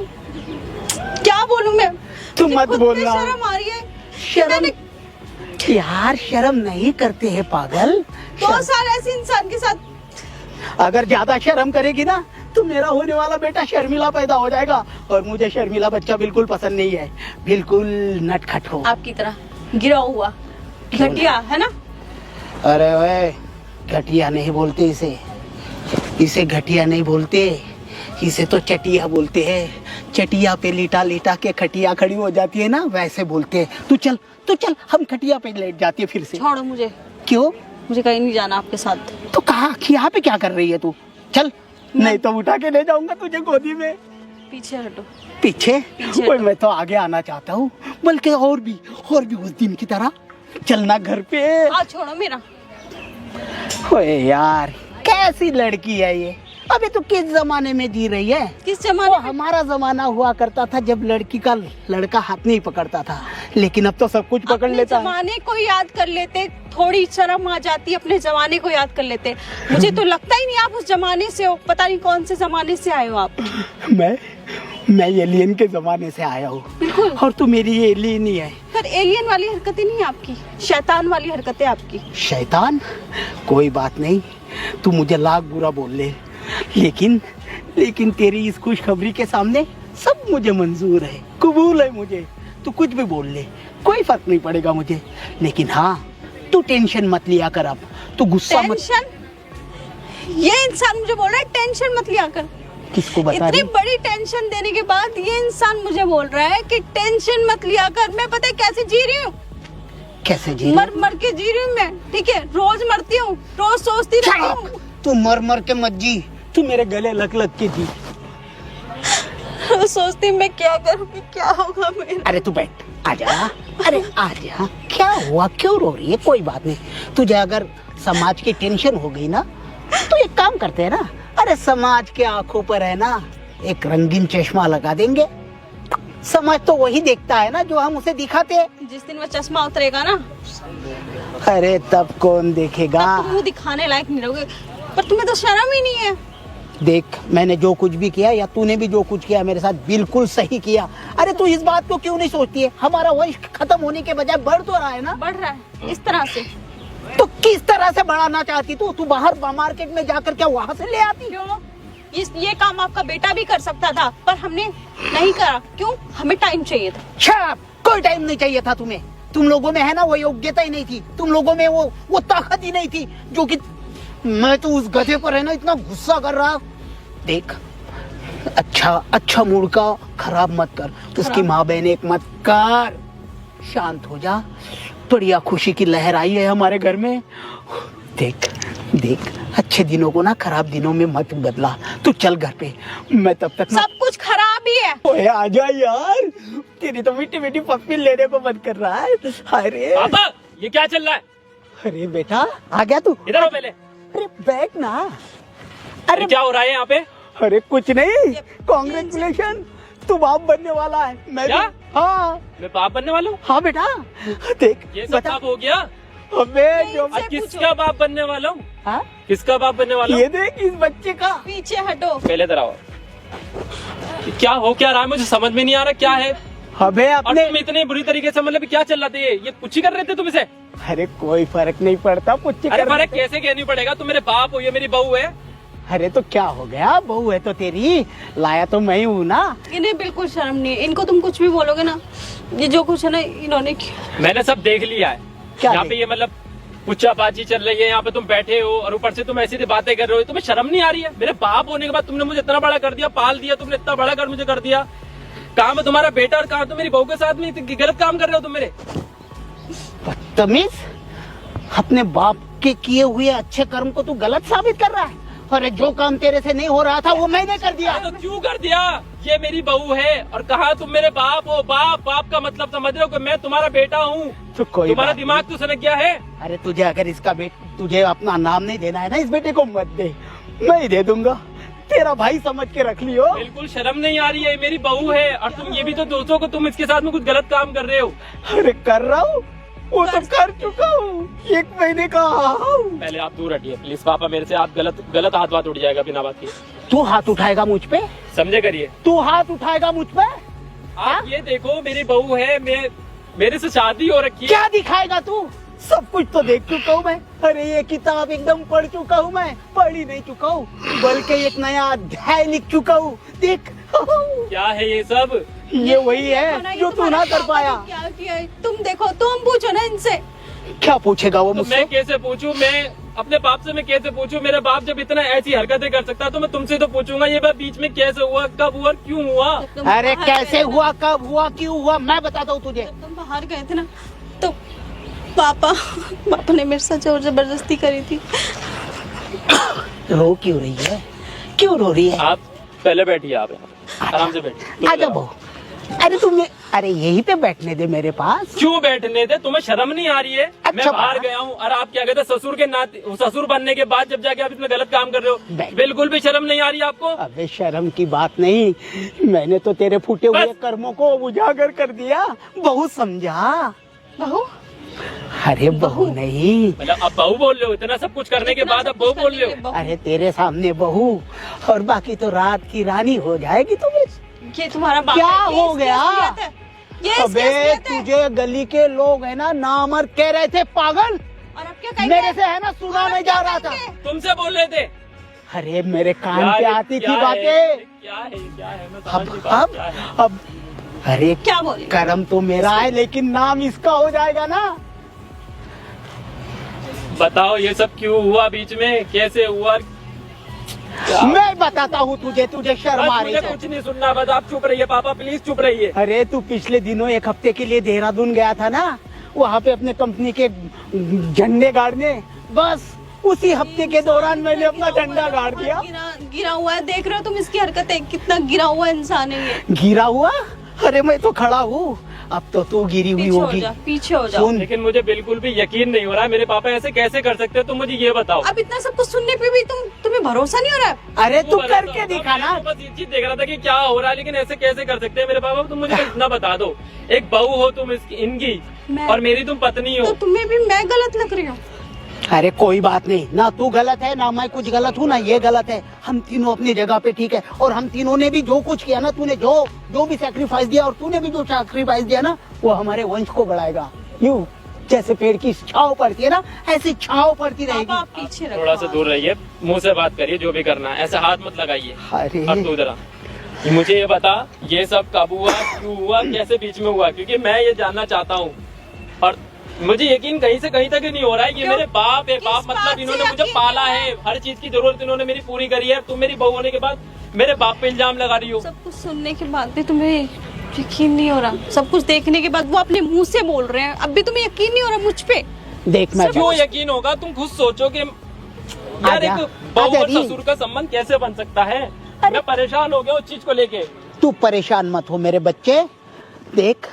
[SPEAKER 2] क्या बोलूं मैं?
[SPEAKER 1] तू
[SPEAKER 2] मुझे
[SPEAKER 1] मत
[SPEAKER 2] खुद पे
[SPEAKER 1] बोलना।
[SPEAKER 2] शर्म आ रही है।
[SPEAKER 1] शर्म यार, शर्म नहीं करते हैं पागल।
[SPEAKER 2] 2 साल ऐसे इंसान के साथ।
[SPEAKER 1] अगर ज्यादा शर्म करेगी ना तो मेरा होने वाला बेटा शर्मिला पैदा हो जाएगा, और मुझे शर्मिला बच्चा बिल्कुल पसंद नहीं है, बिल्कुल नटखट हो।
[SPEAKER 2] आपकी तरह गिरा हुआ, घटिया, है ना?
[SPEAKER 1] अरे ओए, घटिया नहीं बोलते इसे, इसे घटिया नहीं बोलते, इसे तो चटिया बोलते हैं। चटिया पे लिटा लिटा के खटिया खड़ी हो जाती है ना, वैसे बोलते हैं। तू चल, तू चल, हम खटिया पे लेट जाती है फिर से।
[SPEAKER 2] छोड़ो मुझे,
[SPEAKER 1] क्यों?
[SPEAKER 2] मुझे कहीं नहीं जाना आपके साथ।
[SPEAKER 1] तो कहा यहाँ पे क्या कर रही है तू? चल, नहीं तो उठा के ले जाऊंगा तुझे गोदी में।
[SPEAKER 2] पीछे हटो।
[SPEAKER 1] पीछे?
[SPEAKER 2] पीछे
[SPEAKER 1] ओए
[SPEAKER 2] हटो।
[SPEAKER 1] मैं तो आगे आना चाहता हूँ, बल्कि और भी उस दिन की तरह चलना घर पे।
[SPEAKER 2] आ छोड़ो मेरा।
[SPEAKER 1] ओए यार, कैसी लड़की है ये? अबे तो किस जमाने में जी रही है?
[SPEAKER 2] किस
[SPEAKER 1] वो
[SPEAKER 2] जमाने में?
[SPEAKER 1] हमारा जमाना हुआ करता था जब लड़की का लड़का हाथ नहीं पकड़ता था, लेकिन अब तो सब कुछ पकड़
[SPEAKER 2] अपने
[SPEAKER 1] लेता है।
[SPEAKER 2] जमाने को याद कर लेते, थोड़ी शर्म आ जाती, अपने जमाने को याद कर लेते। मुझे तो लगता ही नहीं आप उस जमाने से हो, पता नहीं कौन से जमाने से आए हो आप।
[SPEAKER 1] मैं एलियन के जमाने से आया हूँ।
[SPEAKER 2] बिल्कुल।
[SPEAKER 1] और तू मेरी एलियन ही है।
[SPEAKER 2] पर एलियन वाली हरकतें नहीं है आपकी, शैतान वाली हरकतें आपकी।
[SPEAKER 1] शैतान? कोई बात नहीं, तू मुझे लाख बुरा बोल ले, लेकिन तेरी इस खुशखबरी के सामने सब मुझे मंजूर है, कबूल है मुझे। तू कुछ भी बोल ले, कोई फर्क नहीं पड़ेगा मुझे। लेकिन हाँ, तू टेंशन मत लिया कर, अब तू गुस्सा मत।
[SPEAKER 2] टेंशन? ये इंसान मुझे बोल रहा है टेंशन मत लिया कर।
[SPEAKER 1] किसको बता
[SPEAKER 2] इतनी
[SPEAKER 1] रही?
[SPEAKER 2] बड़ी टेंशन देने के बाद ये इंसान मुझे बोल रहा है कि टेंशन मत लिया कर। मैं पता है कैसे जी रही हूँ,
[SPEAKER 1] कैसे जी रही?
[SPEAKER 2] मर के जी रही हूँ मैं। ठीक है, रोज मरती हूँ, रोज सोचती रहती हूँ।
[SPEAKER 1] तू मर के मत जी, तू मेरे गले लग के जी।
[SPEAKER 2] रोज सोचती हूँ मैं क्या करूँगी, क्या होगा मेरा।
[SPEAKER 1] अरे तू बैठ, आजा। अरे आजा, क्या हुआ, क्यों रो रही है? कोई बात नहीं, तुझे अगर समाज की टेंशन हो गई ना, तो एक काम करते हैं ना, अरे समाज के आंखों पर है ना एक रंगीन चश्मा लगा देंगे। समाज तो वही देखता है ना जो हम उसे दिखाते हैं।
[SPEAKER 2] जिस दिन वो चश्मा उतरेगा ना,
[SPEAKER 1] अरे तब कौन देखेगा?
[SPEAKER 2] तब तुम मुंह दिखाने लायक नहीं रहोगे। पर तुम्हें तो शर्म ही नहीं है।
[SPEAKER 1] देख, मैंने जो कुछ भी किया या तूने भी जो कुछ किया मेरे साथ बिल्कुल सही किया। अरे तू इस बात को क्यों नहीं सोचती है? हमारा वंश खत्म होने के बजाय बढ़ तो रहा है ना।
[SPEAKER 2] बढ़ रहा है इस तरह से।
[SPEAKER 1] तो किस तरह से बढ़ाना चाहती तू? तू बाहर मार्केट में जाकर क्या वहाँ से ले आती?
[SPEAKER 2] क्यों? ये काम आपका बेटा भी कर सकता था, पर हमने नहीं करा। क्यों? हमें टाइम चाहिए था।
[SPEAKER 1] शाबाश, कोई टाइम नहीं चाहिए था तुम्हें। तुम लोगों में है ना वो योग्यता ही नहीं थी, तुम लोगों में वो ताकत ही नहीं थी जो कि मैं तो उस गधे पर है ना इतना गुस्सा कर रहा। देख, अच्छा मूड का खराब मत कर, उसकी माँ बहन एक मत कर, शांत हो जा। बढ़िया खुशी की लहर आई है हमारे घर में। देख, अच्छे दिनों को ना खराब दिनों में मत बदला। तू चल घर पे, मैं तब तक ना।
[SPEAKER 2] सब कुछ खराब ही है।
[SPEAKER 1] ओए आजा यार, तेरी तो मीठी पप्पी लेने को मन कर रहा है। अरे
[SPEAKER 4] पापा, ये क्या चल रहा है?
[SPEAKER 1] अरे बेटा, आ गया तू?
[SPEAKER 4] इधर आओ पहले।
[SPEAKER 1] अरे बैठ ना।
[SPEAKER 4] अरे क्या हो रहा है यहाँ पे?
[SPEAKER 1] अरे कुछ नहीं, कांग्रेचुलेशन, तू बाप बनने वाला है। मैं
[SPEAKER 4] क्या?
[SPEAKER 1] हाँ
[SPEAKER 4] मैं बाप बनने वाला हूँ?
[SPEAKER 1] हाँ बेटा, देख
[SPEAKER 4] ये सब
[SPEAKER 1] बता।
[SPEAKER 4] कब हो गया?
[SPEAKER 1] अबे जो
[SPEAKER 2] इनसे
[SPEAKER 4] आज किसका बाप बनने वाला हूँ?
[SPEAKER 1] हाँ?
[SPEAKER 4] किसका बाप बनने वाला हूँ?
[SPEAKER 1] ये देख इस बच्चे का।
[SPEAKER 2] पीछे हटो।
[SPEAKER 4] पहले इधर आओ। क्या हो क्या रहा है, मुझे समझ में नहीं आ रहा क्या है।
[SPEAKER 1] अबे
[SPEAKER 4] और
[SPEAKER 1] अपने,
[SPEAKER 4] तुम इतने बुरी तरीके से मतलब क्या चल रहा था? ये कुछ ही कर रहे थे तुम इसे?
[SPEAKER 1] अरे कोई फर्क नहीं पड़ता, पुच्ची
[SPEAKER 4] अरे
[SPEAKER 1] कर
[SPEAKER 4] फर्क
[SPEAKER 1] देते।
[SPEAKER 4] कैसे कहनी पड़ेगा? तुम मेरे बाप हो, ये मेरी बहू है।
[SPEAKER 1] अरे तो क्या हो गया, बहू है तो तेरी, लाया तो मैं ही हूँ ना।
[SPEAKER 2] इन्हें बिल्कुल शर्म नहीं है। इनको तुम कुछ भी बोलोगे ना, ये जो कुछ है ना इन्होंने किया।
[SPEAKER 4] मैंने सब देख लिया है।
[SPEAKER 1] क्या
[SPEAKER 4] यहाँ
[SPEAKER 1] देख?
[SPEAKER 4] पे ये मतलब पुच्चाबाजी चल रही है, यहाँ पे तुम बैठे हो और ऊपर से तुम ऐसी सी बातें कर रहे हो। तुम्हें शर्म नहीं आ रही है? मेरे बाप होने के बाद तुमने मुझे इतना बड़ा कर दिया, पाल दिया, तुमने इतना बड़ा कर मुझे कर दिया। कहाँ में तुम्हारा बेटा और कहाँ तुम मेरी बहू के साथ में गलत काम कर रहे हो तुम मेरे?
[SPEAKER 1] बदतमीज, अपने बाप के किए हुए अच्छे कर्म को तू गलत साबित कर रहा है। अरे जो काम तेरे से नहीं हो रहा था वो मैंने कर दिया।
[SPEAKER 4] तो क्यों कर दिया? ये मेरी बहू है और कहा तुम मेरे बाप हो। बाप का मतलब समझ रहे हो कि मैं तुम्हारा बेटा हूँ।
[SPEAKER 1] तो कोई
[SPEAKER 4] तुम्हारा
[SPEAKER 1] बात
[SPEAKER 4] दिमाग तो सनक गया है।
[SPEAKER 1] नहीं। अरे तुझे अगर तुझे अपना नाम नहीं देना है ना, इस बेटे को मत दे, मैं ही दे दूंगा। तेरा भाई समझ के रख लियो।
[SPEAKER 4] बिल्कुल शर्म नहीं आ रही है, मेरी बहू है और तुम ये भी तो दोस्तों को तुम इसके साथ में कुछ गलत काम कर रहे हो।
[SPEAKER 1] अरे कर रहा हूँ, वो तो कर चुका हूँ, 1 महीने का हूँ।
[SPEAKER 4] पहले आप दूर हटिए प्लीज पापा, मेरे से आप गलत हाथ उठ जाएगा बिना बात के।
[SPEAKER 1] तू हाथ उठाएगा मुझ पे?
[SPEAKER 4] समझे करिए।
[SPEAKER 1] तू हाथ उठाएगा मुझ पे?
[SPEAKER 4] आप ये देखो, मेरी बहू है, मेरे से शादी हो रखी है।
[SPEAKER 1] क्या दिखाएगा तू? सब कुछ तो देख चुका हूँ मैं। अरे ये किताब एकदम पढ़ चुका हूँ मैं, पढ़ ही नहीं चुका हूँ बल्कि एक नया अध्याय लिख चुका हूँ। देख
[SPEAKER 4] क्या है ये सब?
[SPEAKER 1] ये वही है जो तू ना कर पाया।
[SPEAKER 2] क्या किया है? तुम देखो, तुम पूछो ना इनसे।
[SPEAKER 1] क्या पूछेगा वो
[SPEAKER 4] तो
[SPEAKER 1] मुझसे?
[SPEAKER 4] मैं कैसे पूछूं? मैं अपने बाप से मैं कैसे पूछूं? मेरा बाप जब इतना ऐसी हरकतें कर सकता है तो मैं तुमसे तो पूछूंगा। ये बात बीच में कैसे हुआ, कब हुआ, क्यों हुआ?
[SPEAKER 2] तुम
[SPEAKER 1] अरे
[SPEAKER 2] बाहर
[SPEAKER 1] कैसे
[SPEAKER 2] गए थे
[SPEAKER 1] हुआ, कब हुआ, क्यों हुआ, मैं बताता हूँ तुझे।
[SPEAKER 2] जब तुम बाहर गए थे ना, तो पापा ने मेरे साथ जोर जबरदस्ती करी थी।
[SPEAKER 1] रो क्यों रही है, क्यों रो रही है?
[SPEAKER 4] आप पहले बैठिए। आप आराम से बैठ।
[SPEAKER 1] आजा बहू। अरे तुम्हें, अरे यहीं पे बैठने दे मेरे पास।
[SPEAKER 4] क्यों बैठने दे? तुम्हें शर्म नहीं आ रही है?
[SPEAKER 1] अच्छा
[SPEAKER 4] मैं बाहर गया हूँ और आप क्या कहते हैं, ससुर के नाते, ससुर बनने के बाद जब जाके आप इतना गलत काम कर रहे हो, बिल्कुल भी शर्म नहीं आ रही आपको?
[SPEAKER 1] अबे शर्म की बात नहीं, मैंने तो तेरे फूटे हुए
[SPEAKER 4] बस।
[SPEAKER 1] कर्मों को उजागर कर दिया। बहू समझा?
[SPEAKER 2] बहू
[SPEAKER 1] अरे बहू नहीं,
[SPEAKER 4] मतलब अब बहू बोल रहे हो? इतना सब कुछ करने के बाद अब बहू बोल रहे हो?
[SPEAKER 1] अरे तेरे सामने बहू, और बाकी तो रात की रानी हो जाएगी तुम्हें।
[SPEAKER 2] ये तुम्हारा बाप
[SPEAKER 1] क्या
[SPEAKER 2] है, ये
[SPEAKER 1] हो
[SPEAKER 2] इसकी
[SPEAKER 1] गया?
[SPEAKER 2] असलियत है। ये इसकी
[SPEAKER 1] अबे
[SPEAKER 2] असलियत है।
[SPEAKER 1] तुझे गली के लोग है ना नामर्द कह रहे थे पागल,
[SPEAKER 2] और अब क्या कहेंगे?
[SPEAKER 1] मेरे से है ना सुना
[SPEAKER 2] और
[SPEAKER 1] नहीं
[SPEAKER 2] अब क्या
[SPEAKER 1] जा रहा था।
[SPEAKER 2] कहेंगे?
[SPEAKER 4] तुमसे बोल रहे थे?
[SPEAKER 1] अरे मेरे कान
[SPEAKER 4] क्या
[SPEAKER 1] पे
[SPEAKER 4] है?
[SPEAKER 1] आती
[SPEAKER 4] क्या
[SPEAKER 1] थी
[SPEAKER 4] है?
[SPEAKER 1] बातें।
[SPEAKER 4] क्या है? क्या है? मैं समझ
[SPEAKER 1] अब
[SPEAKER 4] नहीं पा रहा,
[SPEAKER 1] अब
[SPEAKER 4] क्या है?
[SPEAKER 1] अब अरे
[SPEAKER 2] क्या बोले?
[SPEAKER 1] कर्म तो मेरा है लेकिन नाम इसका हो जाएगा ना।
[SPEAKER 4] बताओ ये सब क्यों हुआ बीच में, कैसे हुआ? क्या?
[SPEAKER 1] मैं बताता हूँ तुझे, तुझे शर्म
[SPEAKER 4] बस
[SPEAKER 1] आ रही
[SPEAKER 4] मुझे
[SPEAKER 1] है।
[SPEAKER 4] कुछ नहीं सुनना, बस आप चुप रहिए पापा, प्लीज चुप रहिए।
[SPEAKER 1] अरे तू पिछले दिनों एक हफ्ते के लिए देहरादून गया था ना, वहाँ पे अपने कंपनी के झंडे गाड़ने, बस उसी हफ्ते के दौरान मैंने अपना झंडा गाड़ दिया।
[SPEAKER 2] गिरा हुआ है, देख रहे हो तुम इसकी हरकतें, कितना गिरा हुआ इंसान है ये।
[SPEAKER 1] गिरा हुआ? अरे मैं तो खड़ा हूँ, अब तो तू गिरी हुई
[SPEAKER 2] पीछे हो
[SPEAKER 1] होगी।
[SPEAKER 2] जा, पीछे हो जाओ।
[SPEAKER 1] सुन,
[SPEAKER 4] लेकिन मुझे बिल्कुल भी यकीन नहीं हो रहा है, मेरे पापा ऐसे कैसे कर सकते हैं, तुम मुझे ये बताओ।
[SPEAKER 2] अब इतना सब कुछ सुनने पे भी तुम्हें भरोसा नहीं हो रहा है?
[SPEAKER 1] अरे तू
[SPEAKER 4] भरोसा
[SPEAKER 1] करके
[SPEAKER 4] होगा,
[SPEAKER 1] दिखा ना।
[SPEAKER 4] मैं तो बस ये चीज देख रहा था कि क्या हो रहा है, लेकिन ऐसे कैसे कर सकते हैं मेरे पापा? तुम मुझे इतना बता दो, एक बहू हो तुम इनकी
[SPEAKER 2] मैं-
[SPEAKER 4] और मेरी तुम पत्नी हो।
[SPEAKER 2] तो तुम्हें भी मैं गलत लग रही हूँ?
[SPEAKER 1] अरे कोई बात नहीं, ना तू गलत है ना मैं कुछ गलत हूँ, ना ये गलत है। हम तीनों अपनी जगह पे ठीक है, और हम तीनों ने भी जो कुछ किया ना, तूने जो भी सैक्रिफाइस दिया और तूने भी जो सैक्रिफाइस दिया ना, वो हमारे वंश को बढ़ाएगा। यूं जैसे पेड़ की छांव पड़ती है ना, ऐसी छांव पड़ती
[SPEAKER 2] पापा
[SPEAKER 1] रहेगी।
[SPEAKER 2] आप पीछे रखो।
[SPEAKER 4] थोड़ा सा दूर रहिए, मुंह से बात करिए, जो भी करना है, ऐसे हाथ मत लगाइए।
[SPEAKER 1] अरे
[SPEAKER 4] अब तू जरा मुझे ये बता, ये सब कब हुआ, क्यों हुआ, कैसे बीच में हुआ? क्योंकि मैं ये जानना चाहता हूँ, और मुझे यकीन कहीं से कहीं तक नहीं हो रहा है। ये
[SPEAKER 2] क्यों?
[SPEAKER 4] मेरे बाप है,
[SPEAKER 2] किस
[SPEAKER 4] बाप
[SPEAKER 2] बात
[SPEAKER 4] मतलब
[SPEAKER 2] से
[SPEAKER 4] इन्होंने मुझे
[SPEAKER 2] यकीन
[SPEAKER 4] पाला
[SPEAKER 2] नहीं
[SPEAKER 4] है, हर चीज की जरूरत इन्होंने मेरी पूरी करी है। तुम मेरी बहू होने के बाद मेरे बाप पे इल्जाम लगा रही हो।
[SPEAKER 2] सब कुछ सुनने के बाद भी तुम्हें यकीन नहीं हो रहा? सब कुछ देखने के बाद वो अपने मुंह से बोल रहे हैं, अब भी तुम्हें यकीन नहीं हो रहा मुझ पे?
[SPEAKER 1] देख मैं
[SPEAKER 4] क्यों यकीन होगा? तुम खुद सोचो कि यार
[SPEAKER 1] आजा,
[SPEAKER 4] एक बहू
[SPEAKER 1] आजा
[SPEAKER 4] और
[SPEAKER 1] दी।
[SPEAKER 4] ससुर का संबंध कैसे बन सकता है? मैं परेशान हो गया उस चीज को लेके।
[SPEAKER 1] तू परेशान मत हो मेरे बच्चे। देख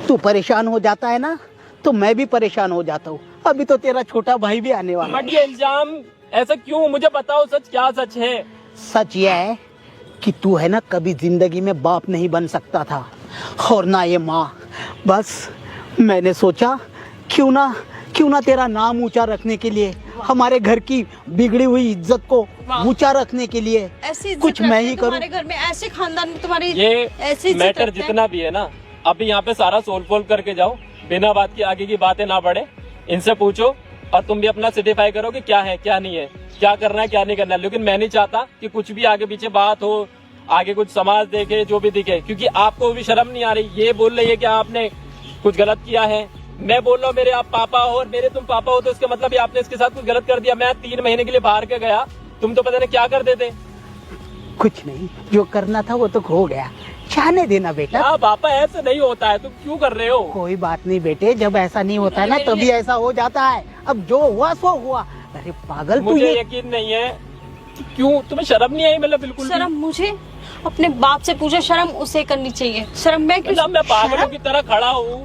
[SPEAKER 1] तू परेशान हो जाता है ना, तो मैं भी परेशान हो जाता हूँ। अभी तो तेरा छोटा भाई भी आने वाला है।
[SPEAKER 4] बट ये इल्जाम ऐसा क्यों? मुझे बताओ, सच क्या सच है?
[SPEAKER 1] सच यह है कि तू है ना कभी जिंदगी में बाप नहीं बन सकता था, और ना ये माँ। बस मैंने सोचा क्यों ना तेरा नाम ऊंचा रखने के लिए, हमारे घर की बिगड़ी हुई इज्जत को ऊंचा रखने के लिए
[SPEAKER 2] ऐसी इज्जत
[SPEAKER 1] कुछ मैं
[SPEAKER 2] रखते
[SPEAKER 1] ही
[SPEAKER 2] हैं
[SPEAKER 1] करूं।
[SPEAKER 2] तुम्हारे घर में, ऐसे खानदान में तुम्हारी
[SPEAKER 4] ये
[SPEAKER 2] ऐसी इज्जत
[SPEAKER 4] मैटर
[SPEAKER 2] रखते हैं।
[SPEAKER 4] जितना भी है ना, अभी यहाँ पे सारा सोल्व फोल करके जाओ, बिना बात की आगे की बातें ना बढ़े। इनसे पूछो और तुम भी अपना सर्टिफाई करो कि क्या है क्या नहीं है, क्या करना है क्या नहीं करना है। लेकिन मैं नहीं चाहता कि कुछ भी आगे पीछे बात हो, आगे कुछ समाज देखे, जो भी दिखे, क्योंकि आपको भी शर्म नहीं आ रही। ये बोल रही है कि आपने कुछ गलत किया है, मैं बोल रहा हूँ मेरे आप पापा हो और मेरे तुम पापा हो, तो इसका मतलब ये आपने इसके साथ कुछ गलत कर दिया। मैं 3 महीने के लिए बाहर के गया, तुम तो पता नहीं क्या कर देते।
[SPEAKER 1] कुछ नहीं, जो करना था वो तो हो गया, जाने देना बेटा।
[SPEAKER 4] हाँ पापा, ऐसे नहीं होता है, तुम क्यों कर रहे हो?
[SPEAKER 1] कोई बात नहीं बेटे, जब ऐसा नहीं होता है ना तभी ऐसा हो जाता है। अब जो हुआ सो हुआ। अरे पागल तू
[SPEAKER 4] मुझे
[SPEAKER 1] ये
[SPEAKER 4] यकीन नहीं है, क्यों तुम्हें शर्म नहीं आई? मतलब बिल्कुल भी?
[SPEAKER 2] शर्म मुझे अपने बाप से पूछो, शर्म उसे करनी चाहिए। शर्म मैं क्यों?
[SPEAKER 4] मतलब मैं पागलों की तरह खड़ा हूँ,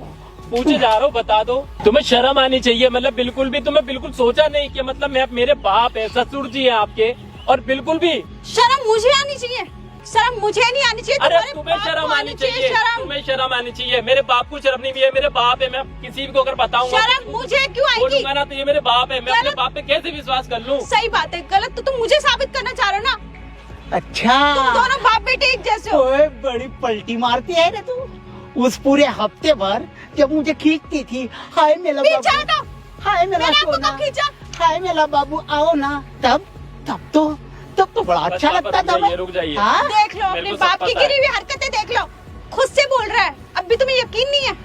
[SPEAKER 4] पूछे जा रहा हूँ, बता दो। तुम्हें शर्म आनी चाहिए। मतलब बिल्कुल भी तुमने बिल्कुल सोचा नहीं कि मतलब मैं, मेरे बाप है, ससुर जी है आपके, और बिल्कुल भी
[SPEAKER 2] शर्म मुझे आनी चाहिए, शर्म मुझे नहीं आनी चाहिए।
[SPEAKER 4] अरे
[SPEAKER 2] तुम्हारे
[SPEAKER 4] तुम्हें
[SPEAKER 2] बाप
[SPEAKER 4] शर्म
[SPEAKER 2] को
[SPEAKER 4] आनी चाहिए,
[SPEAKER 2] शर्म
[SPEAKER 4] तुम्हें शर्म आनी चाहिए। मेरे बाप को शर्म नहीं भी है, मेरे बाप है, मैं किसी को अगर बताऊंगा,
[SPEAKER 2] शर्म मुझे क्यों आएगी?
[SPEAKER 4] बोलूंगा ना तो ये मेरे बाप है, मैं अपने
[SPEAKER 2] गलत-
[SPEAKER 4] बाप पे कैसे विश्वास कर लूँ?
[SPEAKER 2] सही बात है, गलत तो तुम मुझे साबित करना चाह रहे हो ना। तुम
[SPEAKER 1] अच्छा
[SPEAKER 2] दोनों बाप बेटे एक जैसे हो।
[SPEAKER 1] ओए बड़ी पलटी मारती है रे तू। उस पूरे हफ्ते भर जब मुझे खींचती थी, हाय मेरा
[SPEAKER 2] पीछे
[SPEAKER 1] बाबू,
[SPEAKER 2] हटो,
[SPEAKER 1] हाय मेरा
[SPEAKER 2] मैंने आपको
[SPEAKER 1] सोना,
[SPEAKER 2] कब खींचा?
[SPEAKER 1] हाय मेरा बाबू आओ ना, तब तो बड़ा
[SPEAKER 4] बस
[SPEAKER 1] अच्छा
[SPEAKER 4] पापा,
[SPEAKER 1] लगता था।
[SPEAKER 4] रुक जाइए, रुक जाइए।
[SPEAKER 1] हाँ?
[SPEAKER 2] देख लो
[SPEAKER 4] मेरे
[SPEAKER 2] अपने
[SPEAKER 4] को सब
[SPEAKER 2] बाप की
[SPEAKER 4] पता है।
[SPEAKER 2] गिरी हुई हरकतें देख लो, खुद से बोल रहा है। अब भी तुम्हें यकीन नहीं है,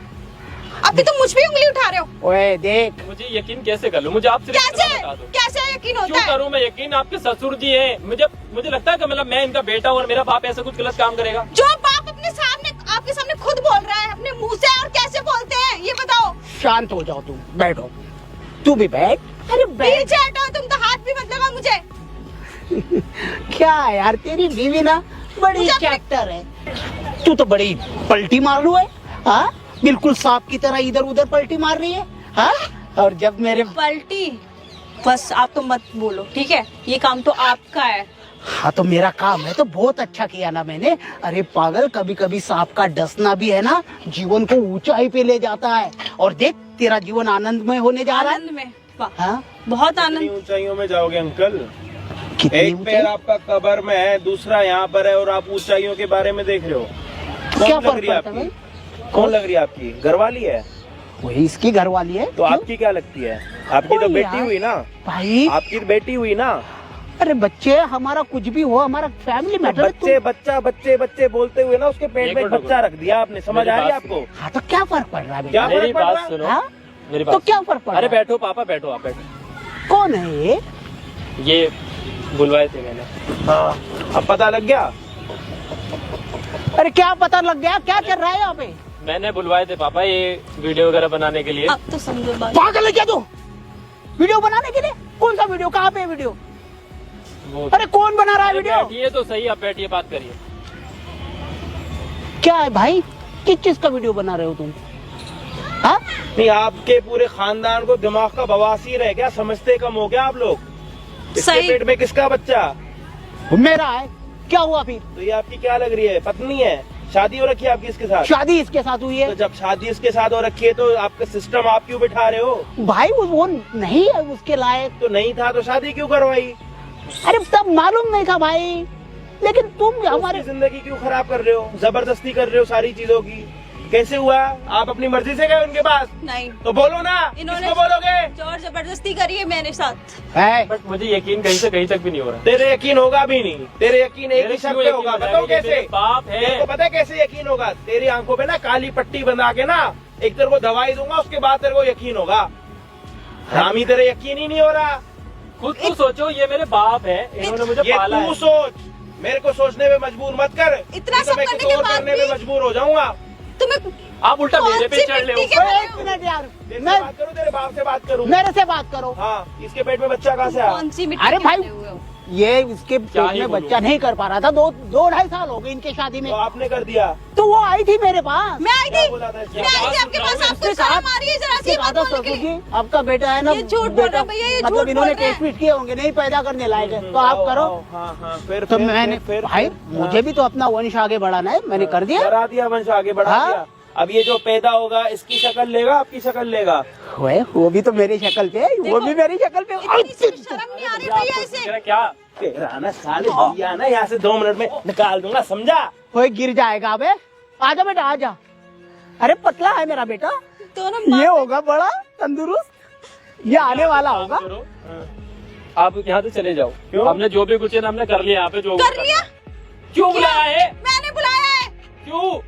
[SPEAKER 2] अभी तुम मुझ पे उंगली उठा रहे हो।
[SPEAKER 1] ओए देख,
[SPEAKER 4] मुझे यकीन कैसे कर लूँ? मुझे आप सिर्फ इतना
[SPEAKER 2] कैसे
[SPEAKER 4] बता दो।
[SPEAKER 2] कैसे यकीन होता
[SPEAKER 4] क्यों
[SPEAKER 2] है?
[SPEAKER 4] करूँ मैं यकीन? आपके ससुर जी हैं, मुझे लगता है कि मतलब मैं इनका बेटा हूँ और मेरा बाप ऐसा कुछ गलत काम करेगा?
[SPEAKER 2] जो बाप अपने सामने, आपके सामने खुद बोल रहा है अपने मुंह से, और कैसे बोलते हैं ये बताओ।
[SPEAKER 1] शांत हो जाओ, तुम बैठो, तू भी बैठ। अरे बैठ।
[SPEAKER 2] पीछे हटो, तुम तो हाथ भी मत लगाओ मुझे।
[SPEAKER 1] क्या है यार, तेरी बीवी ना बड़ी
[SPEAKER 2] मुझे अपने-
[SPEAKER 1] चैप्टर है। तू तो बड़ी पलटी मारू है, हाँ? बिल्कुल सांप की तरह इधर उधर पलटी मार रही है, हाँ? और जब मेरे
[SPEAKER 2] पलटी बस आप तो मत बोलो, ठीक है? ये काम तो आपका है।
[SPEAKER 1] हाँ तो मेरा काम है तो बहुत अच्छा किया ना मैंने। अरे पागल, कभी कभी सांप का डसना भी है ना, जीवन को ऊंचाई पे ले जाता है। और देख तेरा जीवन आनंदमय होने जा रहा है।
[SPEAKER 2] आनंद में, वाह,
[SPEAKER 1] हाँ?
[SPEAKER 2] बहुत
[SPEAKER 3] कितनी
[SPEAKER 2] आनंद।
[SPEAKER 3] ऊंचाइयों में जाओगे अंकल?
[SPEAKER 1] कितनी
[SPEAKER 3] एक
[SPEAKER 1] ऊंचाई?
[SPEAKER 3] पैर आपका कब्र में है, दूसरा यहाँ पर है, और आप ऊंचाइयों के बारे में देख रहे हो।
[SPEAKER 1] क्या
[SPEAKER 3] कौन लग
[SPEAKER 1] फर्क
[SPEAKER 3] रही है
[SPEAKER 1] पड़ता है
[SPEAKER 3] आपकी? कौन लग रही है आपकी? घरवाली है?
[SPEAKER 1] वही इसकी घरवाली है।
[SPEAKER 3] तो
[SPEAKER 1] क्यों?
[SPEAKER 3] आपकी क्या लगती है? आपकी तो
[SPEAKER 1] कोई
[SPEAKER 3] बेटी
[SPEAKER 1] यार।
[SPEAKER 3] हुई ना,
[SPEAKER 1] भाई
[SPEAKER 3] आपकी तो बेटी हुई ना।
[SPEAKER 1] अरे बच्चे, हमारा कुछ भी हो, हमारा फैमिली मैटर है।
[SPEAKER 3] बच्चे बच्चा बच्चे बच्चे बोलते हुए ना उसके पेट
[SPEAKER 4] एक
[SPEAKER 3] में एक
[SPEAKER 4] मिनट
[SPEAKER 3] बच्चा रख दिया आपने, समझ
[SPEAKER 4] मेरी
[SPEAKER 3] आ रही है
[SPEAKER 4] बात
[SPEAKER 3] आपको?
[SPEAKER 1] हाँ तो क्या फर्क पड़ रहा है
[SPEAKER 3] क्या
[SPEAKER 1] बेटा?
[SPEAKER 4] मेरी
[SPEAKER 3] फर्क पड़
[SPEAKER 4] बात
[SPEAKER 3] रहा है?
[SPEAKER 4] सुनो,
[SPEAKER 1] हाँ?
[SPEAKER 4] मेरी
[SPEAKER 1] तो
[SPEAKER 4] बात
[SPEAKER 1] क्या फर्क पड़
[SPEAKER 4] अरे
[SPEAKER 1] रहा है?
[SPEAKER 4] बैठो पापा, बैठो आप बैठो।
[SPEAKER 1] कौन है ये?
[SPEAKER 4] ये बुलवाए थे मैंने।
[SPEAKER 3] हाँ, अब पता लग गया।
[SPEAKER 1] अरे क्या पता लग गया? क्या चल रहा है यहाँ पे?
[SPEAKER 4] मैंने बुलवाए थे पापा ये वीडियो वगैरह बनाने के लिए।
[SPEAKER 2] अब तो समझो बात।
[SPEAKER 1] पागल है क्या तू? वीडियो बनाने के लिए? कौन सा वीडियो? कहाँ पे है वीडियो?
[SPEAKER 4] वो
[SPEAKER 1] अरे कौन बना रहा है
[SPEAKER 4] अरे
[SPEAKER 1] वीडियो?
[SPEAKER 4] बैठिए तो सही, आप बैठिए बात करिए।
[SPEAKER 1] क्या है भाई? किस चीज का वीडियो बना रहे हो तुम? हाँ?
[SPEAKER 3] नहीं, आपके पूरे खानदान को दिमाग का बवासीर है क्या? समझते कम हो क्या आप लोग? इसके
[SPEAKER 2] सही।
[SPEAKER 3] पेट में किसका बच्चा?
[SPEAKER 1] मेरा है। क्या हुआ फिर?
[SPEAKER 3] तो ये आपकी क्या लग रही है? पत्नी है? शादी हो रखी है आपकी इसके साथ?
[SPEAKER 1] शादी इसके साथ हुई
[SPEAKER 3] तो
[SPEAKER 1] है।
[SPEAKER 3] जब शादी इसके साथ हो रखी है तो आपका सिस्टम आप क्यों बिठा रहे हो?
[SPEAKER 1] भाई वो नहीं है उसके लायक।
[SPEAKER 3] तो नहीं था तो शादी क्यों करवाई?
[SPEAKER 1] अरे तब मालूम नहीं था भाई, लेकिन तुम हमारे
[SPEAKER 3] उसकी जिंदगी क्यों खराब कर रहे हो? जबरदस्ती कर रहे हो सारी चीजों की। कैसे हुआ? आप अपनी मर्जी से गए उनके पास?
[SPEAKER 2] नहीं,
[SPEAKER 3] तो बोलो ना,
[SPEAKER 2] इन्होंने
[SPEAKER 3] किसको बोलोगे?
[SPEAKER 2] जोर जबरदस्ती करी है मेरे साथ।
[SPEAKER 1] है।
[SPEAKER 4] बट मुझे यकीन कहीं से कहीं तक भी नहीं हो रहा।
[SPEAKER 3] तेरे यकीन होगा भी नहीं। तेरे यकीन एक ही
[SPEAKER 4] मेरे
[SPEAKER 3] शब्द
[SPEAKER 4] क्यों
[SPEAKER 3] पे
[SPEAKER 4] यकीन
[SPEAKER 3] होगा,
[SPEAKER 4] हो जाएगा?
[SPEAKER 3] बताओ
[SPEAKER 4] ये
[SPEAKER 3] कैसे?
[SPEAKER 4] मेरे बाप है।
[SPEAKER 3] तेरे को पता है कैसे यकीन होगा? तेरी आंखों पे ना काली पट्टी बना के ना एक तेरे को दवाई दूंगा, उसके बाद तेरे को यकीन होगा। हरामी, तेरे यकीन ही नहीं हो रहा।
[SPEAKER 4] खुद तो सोचो, ये मेरे बाप है, इन्होंने मुझे
[SPEAKER 3] ये
[SPEAKER 4] पाला
[SPEAKER 3] तू
[SPEAKER 4] है।
[SPEAKER 3] सोच, मेरे को सोचने में मजबूर मत कर।
[SPEAKER 2] इतना
[SPEAKER 3] नहीं तो
[SPEAKER 2] सब
[SPEAKER 3] मैं
[SPEAKER 2] करने
[SPEAKER 3] कुछ
[SPEAKER 2] के
[SPEAKER 3] और
[SPEAKER 2] बाद
[SPEAKER 3] करने में
[SPEAKER 2] भी-
[SPEAKER 3] मजबूर हो जाऊंगा।
[SPEAKER 2] तुम्हें
[SPEAKER 4] आप उल्टा
[SPEAKER 2] कौन
[SPEAKER 4] मेरे पे
[SPEAKER 2] सी
[SPEAKER 4] चढ़ रहे
[SPEAKER 2] मिट्टी
[SPEAKER 4] हो।
[SPEAKER 2] के बने
[SPEAKER 1] एक
[SPEAKER 2] हो?
[SPEAKER 1] मिनट यार,
[SPEAKER 3] तेरे से
[SPEAKER 1] मैं
[SPEAKER 3] बात करूं, तेरे बाप से बात करूं?
[SPEAKER 1] मेरे से बात करो।
[SPEAKER 3] हाँ, इसके पेट में बच्चा कहाँ से आया?
[SPEAKER 2] कौन सी मिट्टी
[SPEAKER 1] अरे
[SPEAKER 2] के
[SPEAKER 1] भाई,
[SPEAKER 2] बने हुए हो?
[SPEAKER 1] ये इसके
[SPEAKER 4] क्या
[SPEAKER 1] पेट
[SPEAKER 4] ही
[SPEAKER 1] में
[SPEAKER 4] बोलूं?
[SPEAKER 1] बच्चा नहीं कर पा रहा था। दो 2.5 साल हो गए इनके शादी में।
[SPEAKER 3] तो आपने कर दिया।
[SPEAKER 1] तो वो आई थी मेरे पास।
[SPEAKER 2] मैं आई
[SPEAKER 3] क्या
[SPEAKER 2] थी,
[SPEAKER 3] बोला था इसने?
[SPEAKER 2] मैं आई थी आपके पास। आपको
[SPEAKER 1] इसके
[SPEAKER 2] शर्म
[SPEAKER 1] साथ-
[SPEAKER 2] आ रही है जरा सी
[SPEAKER 1] इसके
[SPEAKER 2] बात
[SPEAKER 1] साथ
[SPEAKER 2] बोलने के
[SPEAKER 1] ससुर
[SPEAKER 2] लिए?
[SPEAKER 1] जी, आपका बेटा है ना,
[SPEAKER 2] ये झूठ बोल रहा है भैया, ये झूठ
[SPEAKER 1] मतलब इन्होंने
[SPEAKER 2] बोल रहा है।
[SPEAKER 1] टेस्ट पीट किए होंगे, नहीं पैदा करने लायक है, तो आप करो।
[SPEAKER 3] हाँ हाँ, फिर
[SPEAKER 1] तो मैंने
[SPEAKER 3] फिर
[SPEAKER 1] भाई, मुझे भी तो अपना वंश आगे बढ़ाना है, मैंने कर दिया।
[SPEAKER 3] बढ़ा दिया वंश आगे, बढ़ा
[SPEAKER 1] हाँ।
[SPEAKER 3] दिया। अब ये जो पैदा होगा इसकी शक्ल लेगा, आपकी शक्ल लेगा?
[SPEAKER 1] वो भी तो मेरी शक्ल पे है, वो
[SPEAKER 2] देखो,
[SPEAKER 1] भी मेरी शक्ल पे।
[SPEAKER 2] इतनी सी शर्म नहीं आ रही भैया इसे?
[SPEAKER 4] तेरा क्या?
[SPEAKER 3] तेरा ना साले भैया ना यहाँ से 2 मिनट में निकाल दूंगा, समझा?
[SPEAKER 1] कोई गिर जाएगा। अबे आजा बेटा, आजा। अरे पतला है मेरा बेटा,
[SPEAKER 2] दोनों
[SPEAKER 1] ये होगा बड़ा तंदुरुस्त, ये आने वाला होगा।
[SPEAKER 4] करो, आप यहाँ से चले जाओ।
[SPEAKER 3] क्यों?
[SPEAKER 4] हमने जो भी कुछ है ना हमने कर लिया यहाँ पे, जो
[SPEAKER 2] कर लिया?
[SPEAKER 4] क्यों बुलाया है?
[SPEAKER 2] मैंने बुलाया है।
[SPEAKER 4] क्यों?